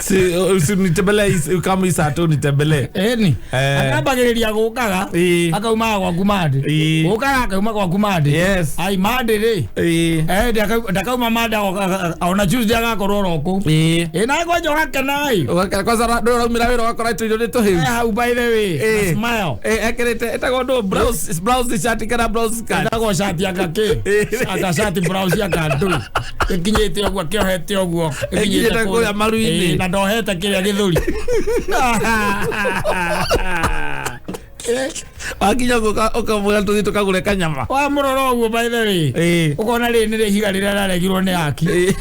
Si nitembele kama isato nitembele. Ni. Akabagiriria gukaga. Akauma kwa kumade. Gukaga akauma kwa kumade. Yes. Ai made ri. Ndakauma made ona juice ya kororo ku. Na kwa jo hake nai. Kwa sara ndo umira wira wakora tu ndo to hivi. By the way. Smile. Ekerete etako ndo browse shati kana browse kan. Ndako shati akake. Aka shati browse yakadu. Kinyete ogwa kiohete ogwo. Kinyete ko ya maruini. Na ndohete kiria githuri. Akinya ukamwira tuthi tukagure kanyama. Wa muroro ogwo by the way. Ukona ri ni higa rira raregirwo ni aki.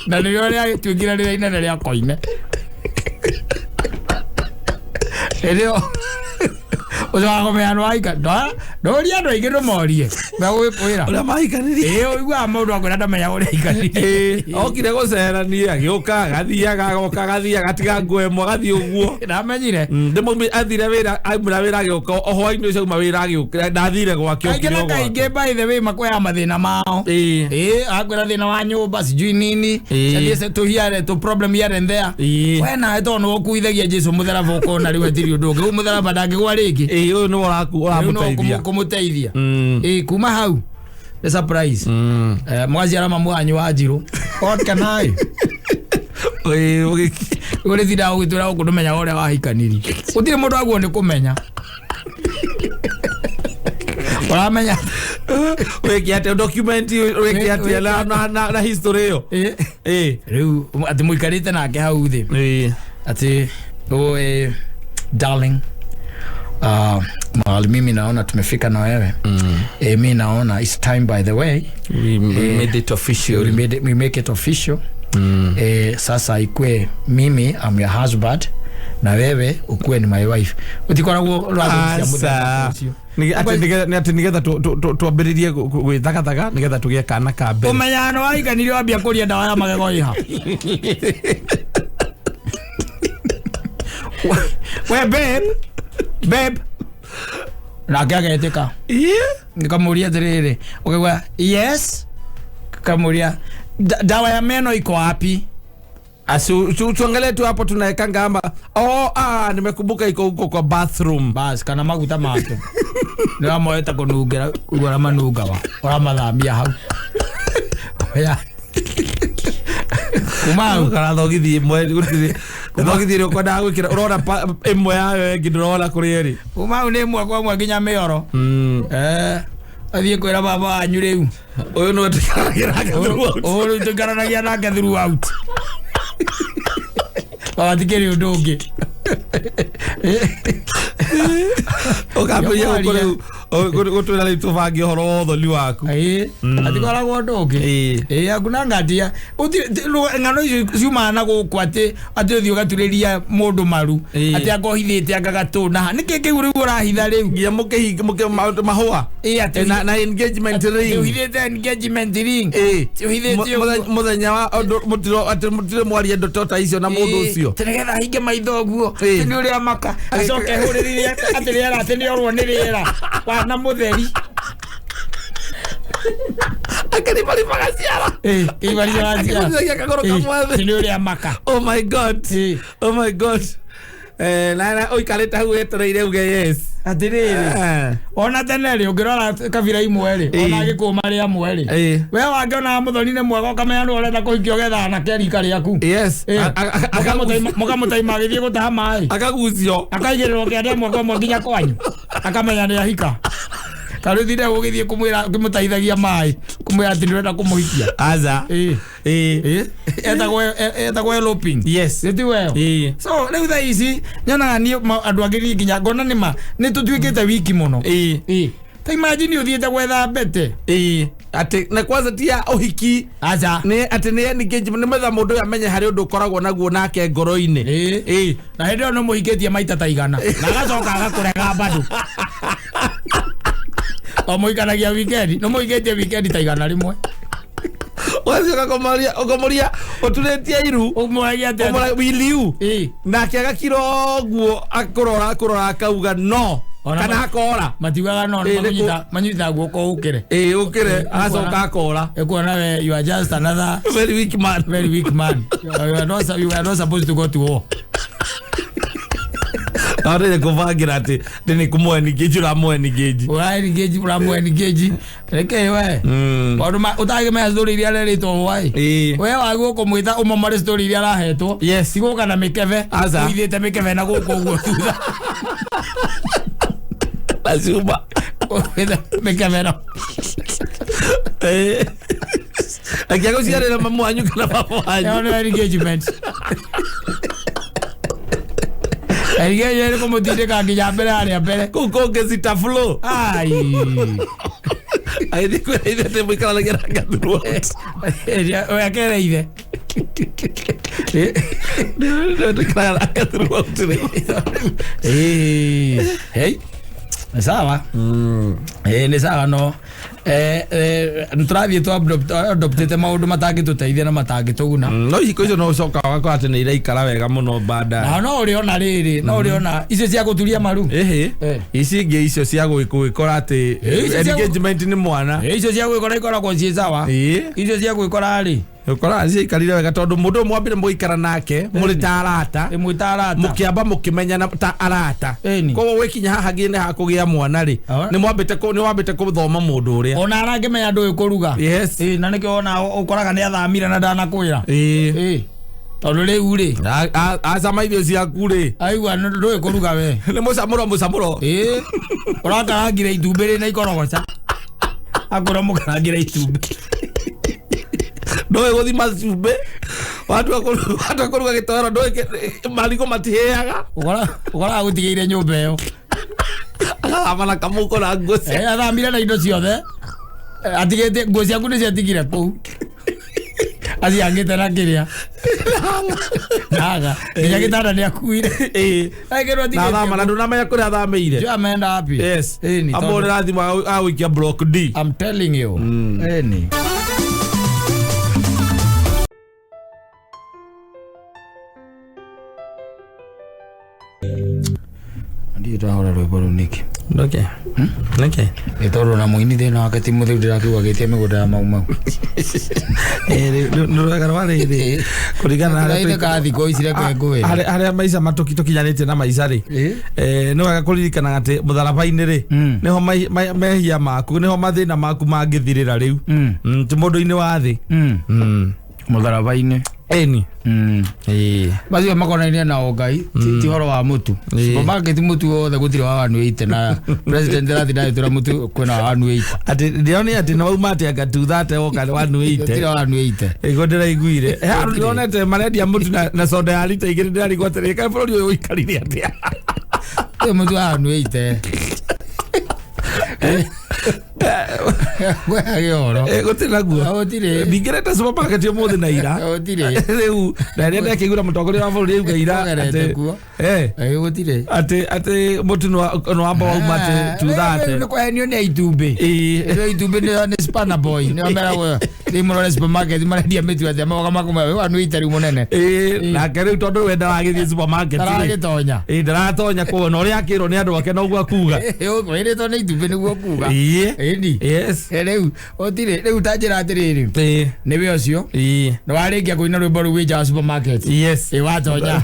Na ni rira tugira rira inene ria koine. Elio. Oza komea no aika. Do ria ndo igiro morie. Ba wira. Ola maika ni. Igwa mundu agora ndamenya uri ikari. Okire gocera ni agioka gathiaga goka gathia gatiga ngwe mo gathi uguo. Ndamenyire. Ndimo athire wira aimura wira agioka oho ino icio ma wira agioka ndathire gwake okire gwa. Kaige by the way makoya mathina mao. Akwira thina wa nyumba sijui nini. Sadiese to here to problem here and there. Wena eto no kuithagia Jesu mutharaba ukona riwe tiri undu ngi mutharaba ndangigwa ringi. Uyu no uramuteithia. Kumuteithia. Kuma hau. The surprise. Mwazi arama mwanyu wa Njiro. What can I? Uri thira ugitura ukudumenya ore wahikaniri. Utire mundu agwo ni kumenya. Oramenya. Wekiate document wekiate na history yo. Riu ati muikarite nake hau thi. Ati darling. Mahali mimi naona tumefika na wewe. Mimi naona it's time by the way. We made it official. We make it official. Sasa ikue mimi I'm your husband na wewe ukue ni my wife. Utikoragwo rwathia muthenya ucio. Ni ati nigetha twambiririe gwithagathaka nigetha tugie kana ka mbere. Umenyano waiganire wambia kuria ndawa ya magego iha. We babe. Nake ageteka. Nikamuria dirire. Ukigwa yes. Kamuria dawa ya meno iko wapi? Tuangalie tu hapo tunaweka ngamba. Nimekumbuka iko huko kwa bathroom. Bas kana maguta make. Ndio moeta kunugera ugora manuga wa. Ora mathambia hau. Ya. Kuma kana thogithie imwe gutire. Thogithie ko nda gwikira urona imwe yayo ngindurona kuri eri. Kuma ni imwe kwa mwe nginya mioro. Athie kwira baba anyu riu. Uyu no tikaragira throughout. Uyu tikaragia nake throughout. Baba tikeri udungi. Okamuria ukore gutwira ri tubangi horo othoni waku. Atikora gondungi. Akuna ngatia. Ngano ciuma na guku ati thio gaturiria mundu maru. Ati akohithite agagatuna. Niki kiuru urahitha riu. Ngia muke mahua. Ati na engagement ring. Uhithite engagement ring. Uhithite muthenya wa mutiro ati mutire mwaria ndotota icio na mundu ucio. Tinegetha hinge maitho guo. Ni uria maka. Acoke huriririe ati riera ati ni orwo ni riera. Wana mutheri. Akari bali magaciara. Ibali magaciara. Ni uria maka. Oh my god. Oh my god. Na oikareta hu etereire uge yes. Atiriri. Ona tenere ungirora kabira imwe ri. Ona gikuma ri amwe ri. We wangiona muthoni ne mwega ukamenya no urenda kuhikio getha na keri kari yaku. Yes. Mukamutaima githie gutaha mai. Akagucio. Akaigirwo kiande mwega mwe nginya kwanyu. Akamenya ni ahika. Karuthire ugithie kumwira kimutaithagia mai. Kumwira ati ndirenda kumuhikia. Aza. Etagwo eloping. Yes. Eti wewe. So riu tha ici nyonaga ni andu agiri nginya ngona ni tutuikite wiki muno. Ta imagine uthiete gwetha mbete. Ati na kwanza tia uhiki. Aza. Ni ati ni engagement ni metha mundu amenye hari undu ukoragwo naguo nake ngoro-ini. Na hindi no muhikitie maita ta igana. Na gacoka agakurega bado. Omuikanagia weekend. No muhikitie weekend ta igana rimwe. Wazi ukamoria oturetie iru umwagia tena wiliu nake agakiro guo akurora akauga no kana akora matiwaga no manyita guoko ukire ukire asoka akora ekuona we you are just another very weak man you are not supposed to go to war. Ahora kuvagira ati ni kumuengage la muengage wa engage la muengage reke we oduma utage me story ile ile to wai we wago kumwita umomare story ile arahetwo sigo kana mikeve uithite mikeve na guko guo thutha azuma witha mikeve no akiago ciare na mamu anyu kana baba anyu no engagement Erige como tire kaki ya mbere ari mbere kuko ngezita flow ai diku ide te mwikala ngera ngathuo we akereire ndikala ngathuo tire hey sawa ni sawa no nutravie tu adoptete maundu matangituteithia na matangituguna no iko icio no coka wako ati ni iraikara wega muno bada no uriona riri no uriona icio cia guturia maru ici ingi icio cia gwikora ati engagement ni mwana icio cia gwikora ikoragwo ci sawa icio cia gwikora ri ukora zi ikarire wega tondu mundu mwambire muikara nake muri tarata mukiamba mukimenya ta arata koguo wikinya haha ngine ha kugia mwana ri ni mwambite kuthoma mundu uria ona arangimenya ndu kuruga na nikio ona ukoraga ni athamira na ndanakwira tondu riu ri azama irio ciaku ri aigua ndu kuruga we ni mucamuro urakarangire itumbi ri na ikorogoca akora mukarangire itumbi ndoe guthima cumbe watu akuruga gitoro ndoe marigo matiheaga ukora gutigeire nyumba iyo amana kamuko na ngoci athamire na indo ciothe atigete nguo ciaku ni ciatigire kuu aciangite na kiria naga nginya gitanda ni akuire na thama ndu namenya kuria athameire jo amenda wapi amore rathima awikia block D I'm telling you ni ndio tahora rwimbo runiki ndoke itoro na muini thina wake timu thiu ndirakiuga gitie miguda ya mau nuragara wale kurigana na ile ka thiko icire kwengwe haria maica matukinyanite na maica ri no wega kuririkana ati mutharaba-ini ri niho mehia maku niho mathina maku mangithirira riu ti mundu-ini wa thi mutharaba-ini eni basi makonainia na ogai ti horo wa mutu supermarket mutu othe gutire wa wanu 8 na president rathi na tura mutu kwena wanu 8 ati ndioni ati no umate agathate oka wanu 8 gutire wanu 8 ego ndira iguire ndionete maredia mutu na soda ya lita igiri ndari gwatere ka bũrũri uyu ikarire atia mutu wa wanu 8 Wehagĩoro gũtirĩ naguo gũtirĩ ndingĩrete supermarket ũmũthĩ na ira gũtirĩ rĩu na rĩrĩa ndakĩigua mũtongoria wa bũrũri auga ira gũtirĩ atĩ mũtu nĩ wamba wauma atĩ tuthate nĩ kũhenio nĩ itumbĩ itumbĩ nĩ spanner boy nĩo meragwo rĩu mũrore supermarket marendia mĩtu atĩ magoga makũmwe wanũ itari mũnene nake rĩu tondũ we ndaragĩthiĩ supermarket ndaragĩtonya ndaratonya kuona ũrĩa akĩrwo nĩ andũ ake noguo akuga wĩrĩtwo nĩ itumbĩ nĩguo kuga yes rĩu rĩu tanjĩra atĩrĩrĩ nĩwe ũcio nĩ warĩkia kũina rwĩmbo rũu wĩ nja wa supermarket watonya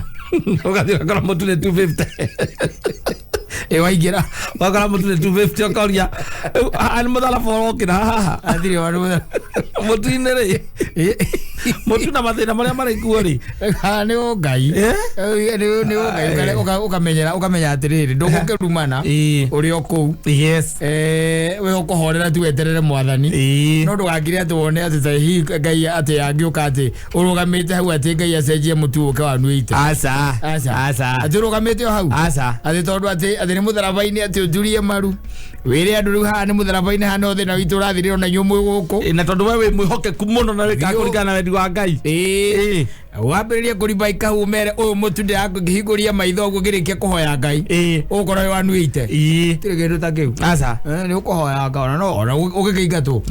ũgathiĩ ũgakora mũtu nĩ 250 waingĩra wakora mũtu nĩ 250 ũkoria nĩ mũtharaba ũrokĩra haha athirĩ wanũ mũtu-inĩ rĩ mũtu na mathĩna marĩa marĩkuo rĩ nĩ ũngai nĩ ũngai ũkamenya atĩrĩrĩ ndũgũkĩrumana ũrĩ o kũu we ũkũhorera tu weterere mwathani no ndũgakire atĩ wone atĩ ta hihi ngai atĩ yangĩũka atĩ ũrũgamĩte hau atĩ ngai acenjie mũtu ũke wanũ ite atĩ ũrũgamĩte o hau atĩ tondũ atĩ nĩ mũtharaba-inĩ atĩ ũnjurie maru wĩre andũ rĩu haha nĩ mũtharaba-inĩ hana thĩna witũ ũrathirĩrwo na inyuĩ mwĩ gũkũ na tondũ we wĩ mwĩhokeku mũno na wĩkaga kũringana na wendi wendi wa Ngai wambiririe kuriba ikahu mere uyu mutu ndiraku ngihiguria maitho ngirikia kuhoya Ngai ukora wanuite tiri kindu ta kiu asa ni ukuhoya Ngai no ona ugikingatwo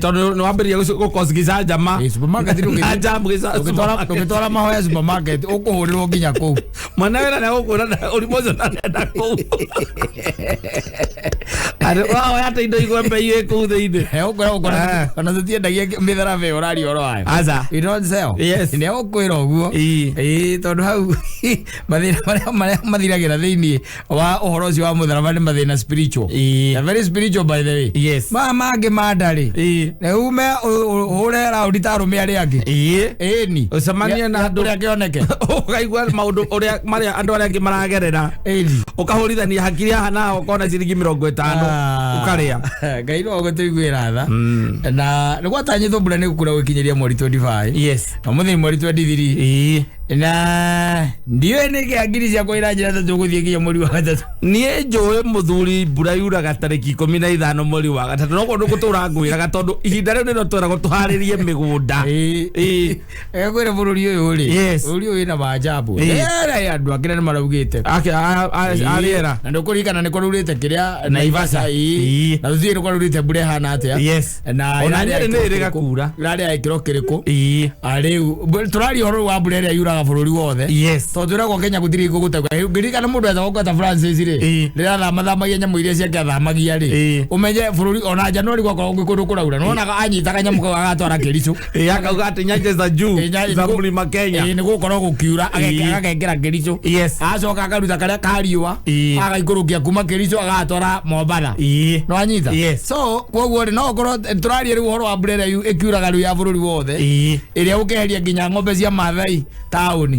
tondu ni wambiririe gukosigisa jama supermarket ugitora mahoya supermarket ukuhurirwo nginya kuu mwana wera na ukura urimozo na kuu ari wao hata indo igombe iye kuu thiini ukora ona tutiendagia mithara ve urari oro ayo asa you don't sell yes ni ukwira uguo tondu hau mathina maria mathiragira thiini wa uhoro ucio wa muthara ni mathina spiritual very spiritual by the way yes mangi mandari na ume urera auditaru me ari angi ni ucemania na andu ria kioneke ukaigua maundu uria maria andu aria angi maragerera ukahurithania hakiri hana ukona ciringi 50 ukaria Ngai no gutuiguira tha na ni gwatanyithwo mbura ni gukura gukinyeria mweri 25 yes na muthenya mweri 23 na ndio ni kiagiri cia kwira njira tatu guthie kinya mweri wa gatatu nie njoe muthuri mbura yuraga tariki 15 mweri wa gatatu no kundu gutura ngwiraga tondu ihinda riu nino twera gutuharirie migunda kwira bururi uyu ri bururi uyu na maajabu era andu akira ni maraugite ariera na ndukurikana ni kururite kiria Naivasha na thuthie ni kururite mbura hana atia yes na ona nyeri ni iri gakura rari aikiro kiriku ariu turari horo wa mbura ria yura bururi wothe yes tondura kwa Kenya gutiri gugutagwa ngirikana mundu eza gukata Francis ri rira mathamagia nyamu iria ciake athamagia ri umenye bururi ona Januari gwakora ngikundu kuraura nona anyita kanyamu ka agatwara Kericho akauga ati nyanja za juu za mlima Kenya ni gukorwo gukiura agekera Kericho yes acoka akaruta karia kariwa agaikurukia kuma Kericho agatwara Mombasa no anyita so koguo ri no korwo turari ri uhoro wa mbura yu ikiuraga ri ya bururi wothe iria ukeheria nginya ng'ombe cia Maathai tauni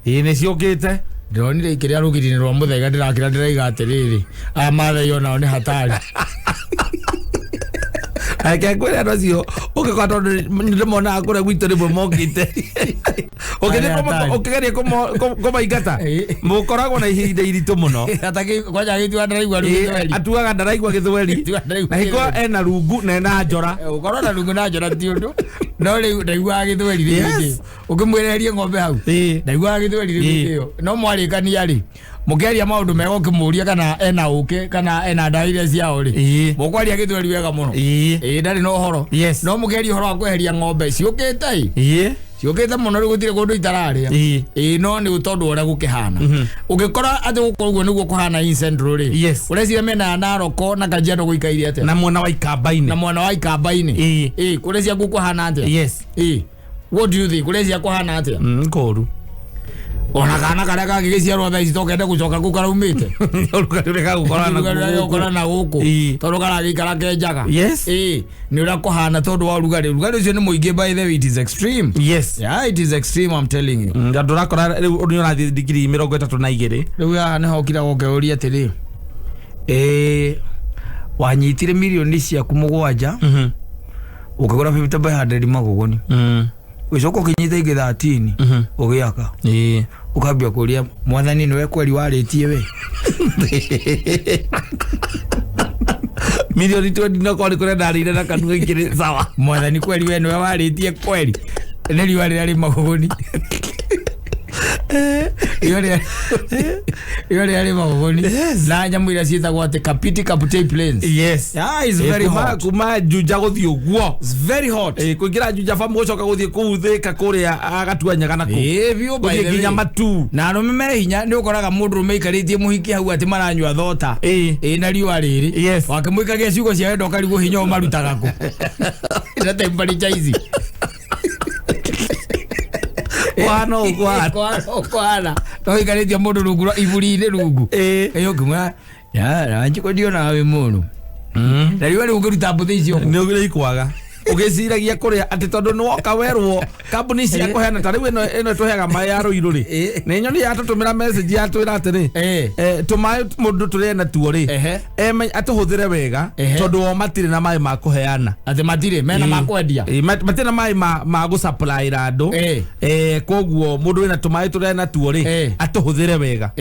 ni ciukite ndonire ikiria rugiri rwa muthaiga ndirakira ndiraiga atiriri Maathai ona ni hatari ake kwera rocio ukikwa tondu ndimona akura gwitu rimwe mokite ukigeria kumaingata mukoragwo na ihinda iritu muno ataki kwaja gitu ndaraigwa ruthweri atuaga ndaraigwa githweri na hiko ena rungu na ena njora ukorwo na rungu na njora ti undu no riu ndaigwa githweri ringi ukimwereria ng'ombe hau ndaigwa githweri ringi no mwarikania ri mukeria maundu mego kimuria kana ena uke kana ena ndaire ciao ri mukwaria githweri wega muno ndari no horo no mukeria horo akweheria ng'ombe ciukite ciukite muno ri gutire kundu itararia no ni utondu uria gukihana ugikora ati gukorwo niguo kuhana in central ri urecira mena Naroko na Kajiado guikairie atia na mwana wa Ikambaini kurecia gukuhana atia what do you think kurecia kuhana atia koru ona kana karia kagigiciarwo thaa ici tokende gucoka gukara umite gukora na guku tondu karagikara kenjaga ni uria kuhana tondu wa rugari ucio ni muingi by the way it is extreme it is extreme I'm telling you ndurakora riu ni urathi digiri 32 riu ya ni hokira gukeuria atiri wanyitire milioni ciaku 7 ukagura 50 by 100 magogoni wicoka ukinyita ingi 13 ugiaka ukambia kuria mwathani niwe kweli waritie we milioni 20 no kwari kure ndarire na kanua ingire sawa mwathani kweli we niwe waritie kweli ni riwa ria ri magogoni yori ali magogoni na nyamu ira cietagwo ati Kapiti Plains is very hot kuma juja guthii uguo it's very hot kuingira juja famu gucoka guthii kuuthika kuria agatuanya kana ku bio by the way Matu na no me hinya ni ukoraga mundu meikaritie muhiki hau ati maranywa thota na riwa riri wakimuikagia ciugo cia endo karigo hinya marutaga ku ira temperature ici kwana no ikaritie mundu rungu iburi-ini rungu eyo kimwa ranjiko ndio nawe mundu na riwa riu ngiruta mbuthi icio ni ugire ikwaga ugiciragia kuria ati tondu no kawerwo kambuni cia kuheana ta riu ino tuheaga mai ya ruiru ri ni nyoni yatutumira message yatwira atiri tumai mundu turena tuo ri atuhuthire wega tondu o matire na mai ma kuheana ati matire mena ma kwendia matire na mai ma gu supply randu koguo mundu wina tumai turena tuo ri atuhuthire wega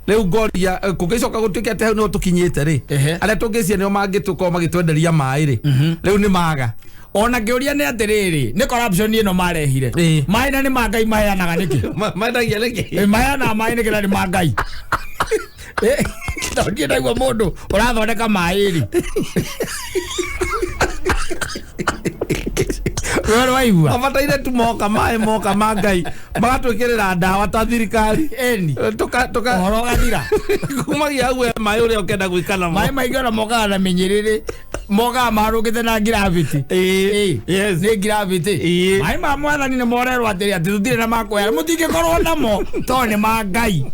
riu ngoria kugicoka gutuike ati hau no tukinyite ri aria tungicia nio mangituko magitwenderia mai ri riu ni maga ona kiuria ni atiriri ni corruption ino marehire mai na ni mangai mayanaga niki maendagia niki mayana mai ni kira ni mangai ndio ndaigua mundu urathondeka mairi wewe waigua abataire tumoka mai moka mangai magatwikirira ndawa ta thirikari eni tuka horoga thira kumagia uwe mai uri ukenda gwikana mai maigara moka na minyiriri moga marugite na gravity yes ni gravity mai ma mwathani ni morerwo atiri ati tutire na makwera mutinge korwo namo to ni mangai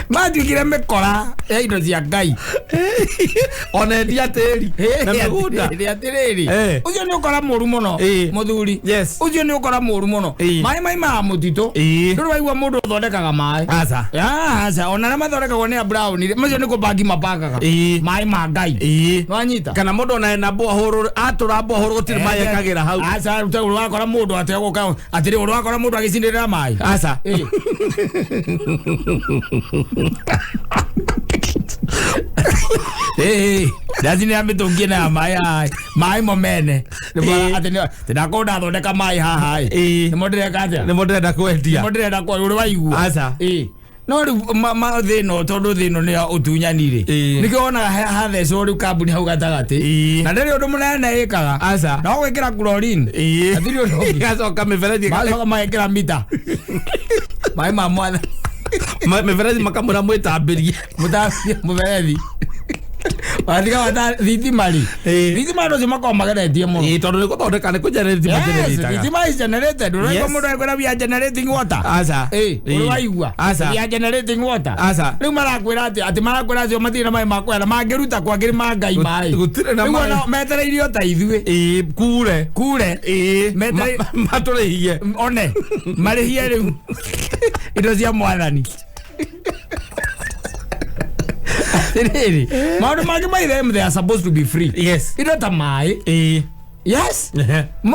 matukire mekora indo cia ngai ona ndia teri na migunda ndia tiriri ucio ni ukora muru muno muthuri ucio ni ukora muru muno mai ma mutito ndu waigua mundu uthondekaga mai asa ona na mathondekagwo ni brown macio ni kubagi mapagaga mai ma ngai wanyita kana mundu ona na boa horo atura boa horo gutiri mai ekagira hau asa ruta wakora mundu ateguka atiri wakora mundu agicindirira mai asa lazini ametongia na mai momene tena koda thondeka mai haha ni modere katia ni modere kwendia ni modere kwa uri waigua asa no ma thino tondu thino ni utunyanire nikiona hathe so ri kambuni hau gatagati na ndiri undu munene ikaga asa no gwikira chlorine atiri undu gacoka miberethi gacoka maikira mita mai ma mwana miberethi makamura mwitambirie muberethi Wathika wata thitimari thitimari cio makoo mageretie muno tondu ni guthondeka ni kugeneretie thitima is generated uraigua mundu ekwira we are generating water asa uri waigua we are generating water asa riu marakwira ati marakwira acio matire na mai makwera mangiruta kwangiri mangai mai gutire na mai metereirio ta ithue kure maturihie one marihie riu indo cia mwathani maundu mangi mai them they are supposed to be free indo ta mai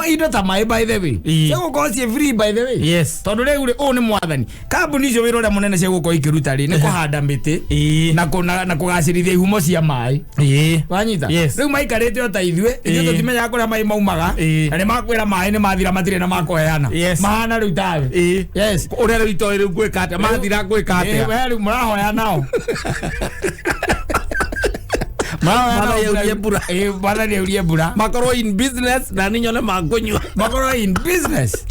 indo ta mai by the way sego ko si free by the way tondu riu ri ni mwathani kambuni cio wira uria munene cia guko ikiruta ri ni kuhanda miti na kugacirithia ihumo cia mai wanyita riu maikarite o ta ithue tutimenya kuria mai maumaga na ni makwira mai ni mathira matire na makoheana mahana riu tawe uria riu itoi riu gwika atia mathira gwika atia we riu murahoya nao Bana ni ulie bura makoro in business na ninyone magunywa makoro in business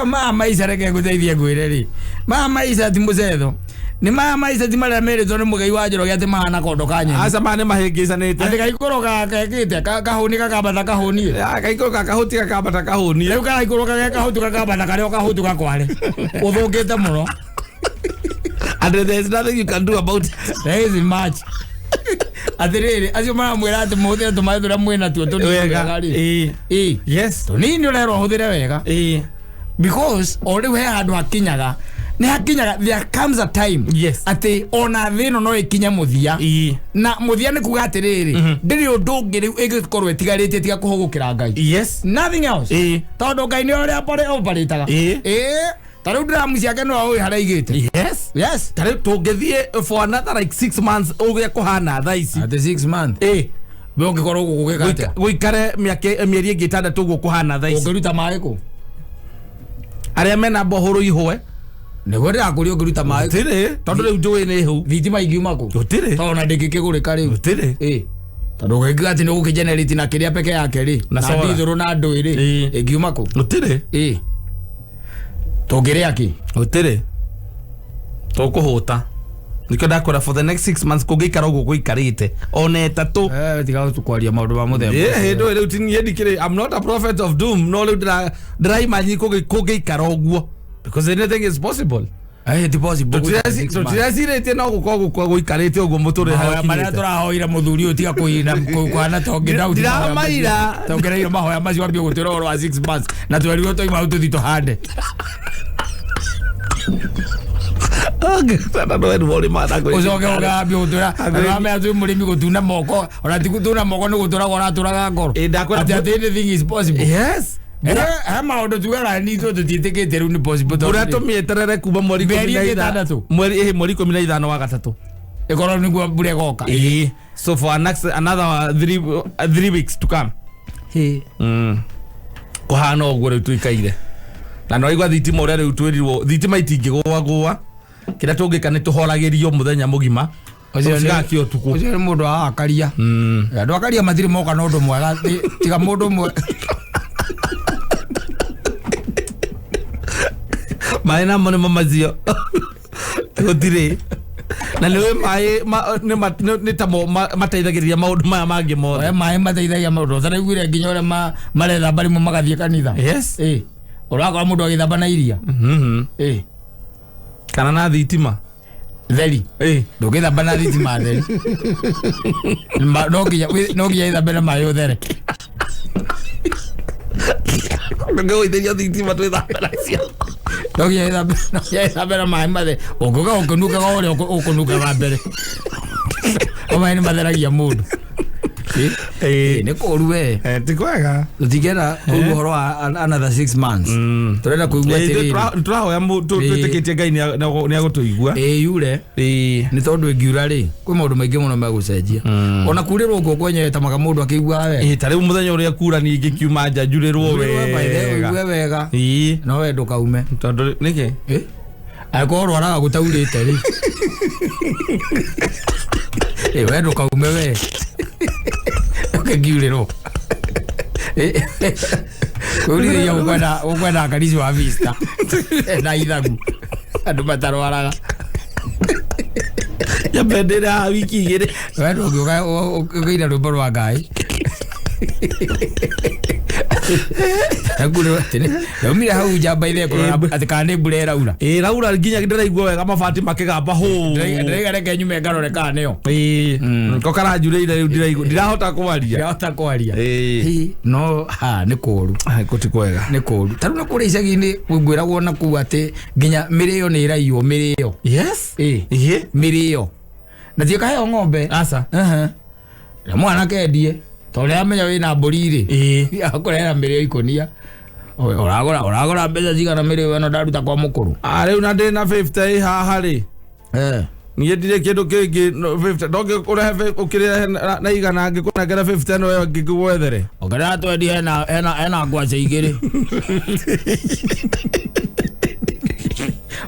mama isareke guteithia gwireri mama isa timucetho ni mama isa timara mere tone mugai wa Njoroge ati mahana kondo kanye asa mane mahingicanite ati gaikoro kakekite kahuni kakabata kahuni gaikoro kakahuti kakabata kahuni riu gaikoro kakahuti kakabata kario kahuti gakware uthungite muno. And there is nothing you can do about it. There is much. Atiriri acio maramwira ati muthire tumae turia mwina tuo wega yes tunini urero huthire wega because already we handu hakinyaga ni hakinyaga there comes a time ati ona thino no ikinya muthia na muthia ni kuga atiriri ndiri undu ngiri igikorwo etigarite tiga kuhugukira Ngai nothing else tondu Ngai ni uria pore operataga Taru dramu ciake no aoi haraigite yes taru tungithie for another like 6 months ugia kuhana tha ici at 6 months we ungikorwo gugukata guikare mieri ingi 6 uguo kuhana tha ici ungiruta mai ku aria mena bohoro ihwe ne gwera kuri ungiruta mai tire tondu riu njui ni hu thitima ingiuma ku tire tona ndikikigurika riu tire tondu gwikiga ati ni gukigenerate na kiria peke yake ri na ndithuru na ndwiri ingiuma ku tire togere aki utire tokuhuta nikyo ndakora for the next 6 months kugikara ugu guikarite one tatu tiga tukwaria maundu ma muthemba ndo riu tinyedikire I'm not a prophet of doom no riu dry manyi kugikara uguo because anything is possible it's possible tutirasirite no guko guikarite uguo muture ha maria turahoira muthuri utiga kuina kwana tonge ndau ndamaira tongereira mahoya macio ambie gutira oro wa 6 months na twerirwo toima ututhito hande sana no en wori mana go ucoke ugambia gutura arame atu murimi gutuna moko ona ti gutuna moko ni gutura gora turaga ngoro ndakwira ati anything is possible maundu tugara ni tu tutitikite riu ni possible bura tumieterere kuma mweri 15 wa gatatu ikoro niguo bure goka so for another 3 weeks to come kuhana ogwo riu tuikaire na no igwa thitima uria riu twirirwo thitima itingigwa kira tungika ni tuhoragirio muthenya mugima ucio tuku ucio ni mundu akaria andu akaria mathiri moka no ndu mwega tiga mundu mwe maina mone mamazio gutire na niwe ni tamo mateithagiriria maundu maya mangi mothe mai mateithagia maundu thana igwire nginya ore maretha bari mu magathie kanitha yes urakora mundu agithamba na iria kana na thitima theri ndugithamba na thitima theri no nginya ithamba na maĩ uthere ndũngĩgũithĩria thitima twĩthamba nacio no nginya ithamba na maĩ mathe ũngĩuga ũkũnukaga ũrĩa ũkũnukaga mbere maĩ nĩ matheragia mũndũ nĩ kũru we ti kwega tũtingĩenda kũigua ũhoro wa another 6 months tũrenda kũigua atĩrĩrĩ tũrahoya twĩtĩkĩtie Ngai nĩ agũtũigua yure nĩ tondũ ĩngiura rĩ kwĩ maũndũ maingĩ mũno megũcenjia ona kurĩrwo ngũ kwenye tamaga mũndũ akĩigua we ta rĩu mũthenya ũrĩa kura ningĩ kiuma nja njurĩrwo wega no we ndũkaume tondũ nĩkĩ angĩkorwo rwaraga gũtaurĩte rĩ we ndũkaume we ngiurĩrwo kũrĩrĩa ũkwenda akarici wa vista na ithagu andũ matarwaraga nyambendera wiki igĩrĩ we ndũngĩũka ũkĩina rwĩmbo rwa Ngai naumire hau njamba ithekũrora atĩ kana nĩ mbura ĩraura raura nginya ndĩraigua wega mabati makĩgamba hũ ndĩraiga reke nyume ngarore kana nĩyo ko karanjurĩire rĩu ndirahota kwaria no nĩ kũũru gũti kwega nĩ kũũru tarĩu na kũrĩa icagi-inĩ ngwĩragwo na kuu atĩ nginya mĩrĩo nĩ ĩraiywo mĩrĩo mĩrĩo na ti kaheo ng'ombe aca na mwanake endie tondũ amenya wĩna mbũri rĩ akũrehera mĩrĩo ikonia ũragũra mbeca cigana mĩrĩo ĩno ndaruta kwa mũkũrũ rĩu na ndĩ na 50 haha rĩ niĩ ndirĩ kĩndũ kĩngĩ 50 ndũngĩkũrehe ũkĩrehe na igana ngĩkũnengera 50 ĩno ĩyo ngĩkũgwethere ongerera twendi hena ngwacĩ igĩrĩ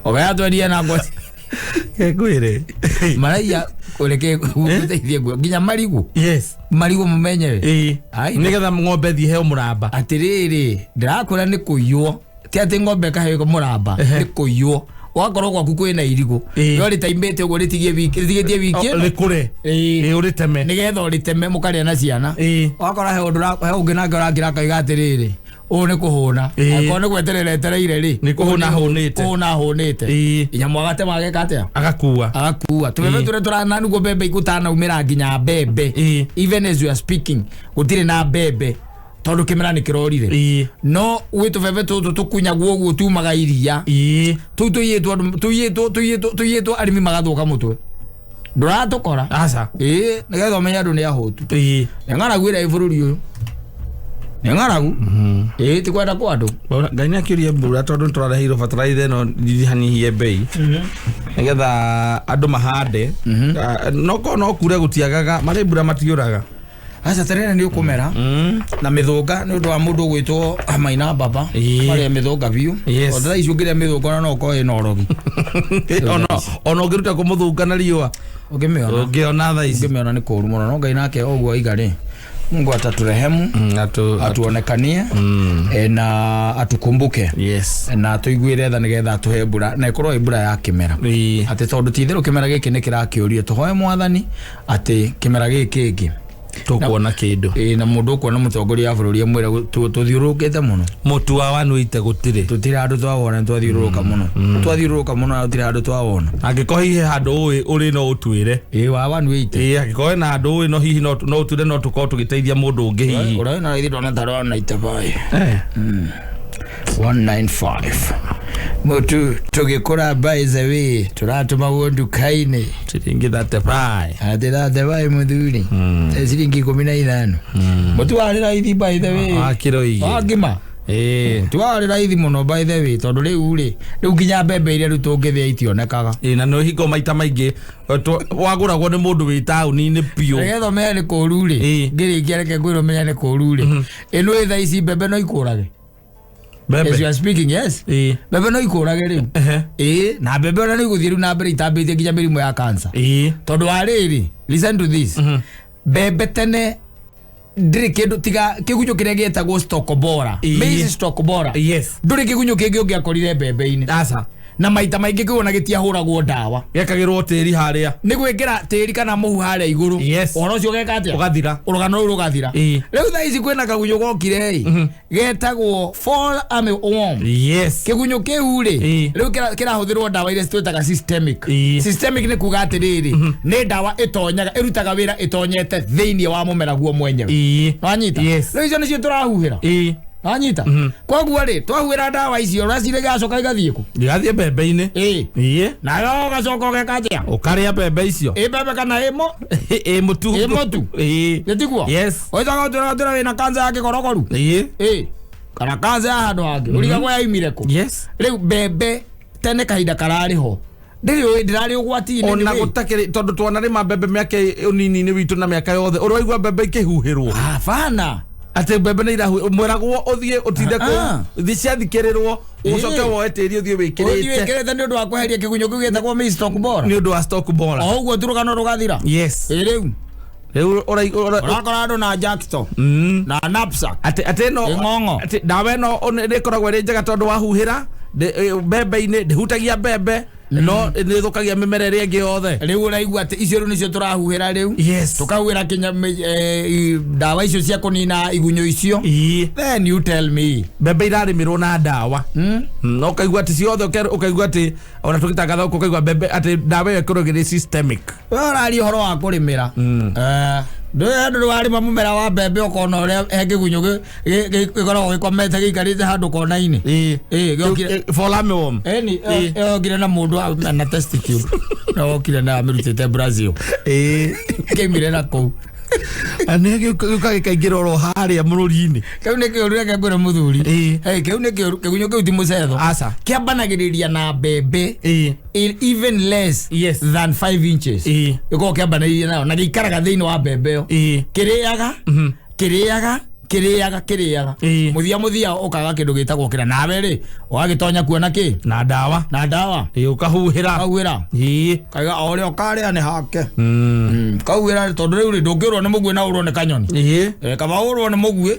ongerera twendi hena ngwacĩ ngwĩre maraiya ureke gũteithie nginya marigu marigu mumenye nĩgetha ng'ombe thiĩ heo mũramba atĩrĩrĩ ndĩrakwĩra nĩ kũiywo ti atĩ ng'ombe kaheo mũramba nĩ kũiywo wakorwo gwaku kwĩna irigu no rĩtaimĩte ũguo rĩtigĩtie wiki rĩkũre ũrĩteme nĩgetha ũrĩteme mũkarĩa na ciana wakora he ũngĩ nake ũrakĩra akaiga atĩrĩrĩ ũũ nĩ kũhũna akorwo nĩ gweterera etereire rĩ nĩ kũhũna hũnĩte inyamũ agatema ageka atĩa agakua tũbebe tũrĩa tũrana nĩguo mbembe ikũtanaumĩra nginya mbembe even as you are speaking gũtirĩ na mbembe tondũ kĩmera nĩ kĩrorire no gwĩ tũbebe tũtũ tũkunyagwo ũguo tumaga iria tũu tũiyĩtwo arĩmi magathũka mũtwe ndũratũkora nĩgetha ũmenye andũ nĩ ahũtu nĩ ng'aragu ĩrĩa ĩ bũrũri ũyũ nĩ ng'aragu ti kwenda kwa andũ Ngai nĩ akĩũria mbura tondũ nĩtũrareheirwo bataraitha ĩno nyihanyihie bei nĩgetha andũ mahande no kure gũtiagaga marĩ mbura matiũraga aca terere nĩ ũkũmera na mĩthũnga nĩ ũndũ wa mũndũ gwĩtwo Maina Baba marĩa mĩthũnga biũ othe icio ngĩrĩa mĩthũnga no ko ĩna ũrogi ona ũngĩruta kũmũthũnga na riũa ũngĩona tha ici ũngĩmĩona nĩ kũũru mũno no Ngai nake ũguo aiga rĩ Mungu ataturehemu atuonekanie na atukumbuke na tuiguire tha nigetha tuhe mbura na ikorwo mbura ya kimera ati tondu tithiru kimera giki ni kirakĩũria tuhoe mwathani ati kimera giki kĩngĩ tukuona kindu na mundu kuona mutongoria wa bururi amwira tuthiurukite muno mutu wa wanuite gutire tutire andu twawona twathiururuka muno na tutire andu twawona angĩkorwo hihi handũ ũrĩ no ũtwĩre wa wanuite angĩkorwo na handũ no hihi no ũtwĩre no tũkorwo tũgĩteithia mũndũ ũngĩ hihi ũrĩa na ithi ndona tarwa na itabai 195 mutu tugikura by the way turatuma wondu kaine ciringi 35 muthuri ciringi 15 mutu arira ithi by the way kiro igi ngima Twari raithi muno by the way tondu riu nginya mbembe iria riu tungithia itionekaga na no hiko maita maingi waguragwo ni mundu wi tauni-ini piu regetho menya ni kuru ngirikia reke ngwiro menya ni kuru ino itha ici mbembe no ikurage as you are speaking yes mbembe no ikurage riu na mbembe ona ni guthie riu na mbere itambitie nginya mirimu ya cancer tondu wa riri listen to this mbembe tene ndiri kindu tiga kigunyo kiria gietagwo stock bora maize stock bora nduri kigunyo kingi ungiakorire mbembe-ini na maita maingi kiona gitiahuragwo ndawa gekagirwo tiri haria ni gwikira tiri kana muhu haria iguru ona ucio geka atia ugathira urugano rugathira riu tha ici kwina kagunyo gokire getagwo fall armyworm kigunyo kiu riu kirahuthirwo ndawa iria twitaga systemic ni kuga atiriri ni ndawa itonyaga irutaga wira itonyete thiini wa mumera guo mwenyewe wanyita riu icio nicio turahuhira anyita koguo twahuira ndawa icio racire gacoka igathie ku igathie mbembe-ini na yo gacoka gekatia ukaria mbembe icio mbembe kana mutu getiguo oicaga tira wina kanza ya kigorogoru kana kanza ya handu hangi urigagwo yaimire ku riu mbembe tene kahinda karariho ndirari ugwati-ini ona gutakiri tondu twanarima mbembe miake unini-ini witu na miaka yothe uriwaigua mbembe ikihuhirwo bana ate mbembe ni irahu mweragwo uthie utinde ku thi ciathikirirwo ucoke woe tiri uthie wikirite ni undu wa kweheria kigunyo kiu getagwo maize stock bora ni undu wa stock bora oguo turugano rugathira riu urakora andu na jackstone na knapsack ate no ate ndawa no nikoragwo ri njega tondu wahuhira mbembe-ini ndihutagia mbembe no ni thukagia mimera ria ngi yothe riu uraigua ati icio nicio turahuhira riu tukahuhira kinya ndawa icio cia kunina igunyo icio then you tell me mbembe irarimirwo na ndawa no kaigua ati ciothe ukaigua ati ona tugitangatha ukaigua mbembe ati ndawa iyo ikoragwo systemic urari horo wa kurimira ndu warima mumera wa mbembe ukona uria hengigunyo gikoragwo gikomete giikarite handu kona-ini fall armyworm yokire na mundu na test tube na wokire na mirutite Brazil kemire na kou ane gikaingira oro haria bururi-ini kau ni kiuru reke ngwire muthuri kau ni kiuru kigunyo kiu ti mucetho kiambanagiriria na mbembe even less than 5 inches iko kiambanagiriria nayo na gikaraga thiini wa mbembe yo kiriaga muthia ukaga kindu gitagwo kira nawe wagitonya kuona ki na ndawa ukahuhira kaiga ore ukaria ni hake kauhira tondu riu ndungirwo ni mugwe na urwo ni kanyoni kaba urwo ni mugwe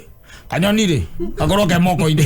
kanyoni ri agoroke moko-ini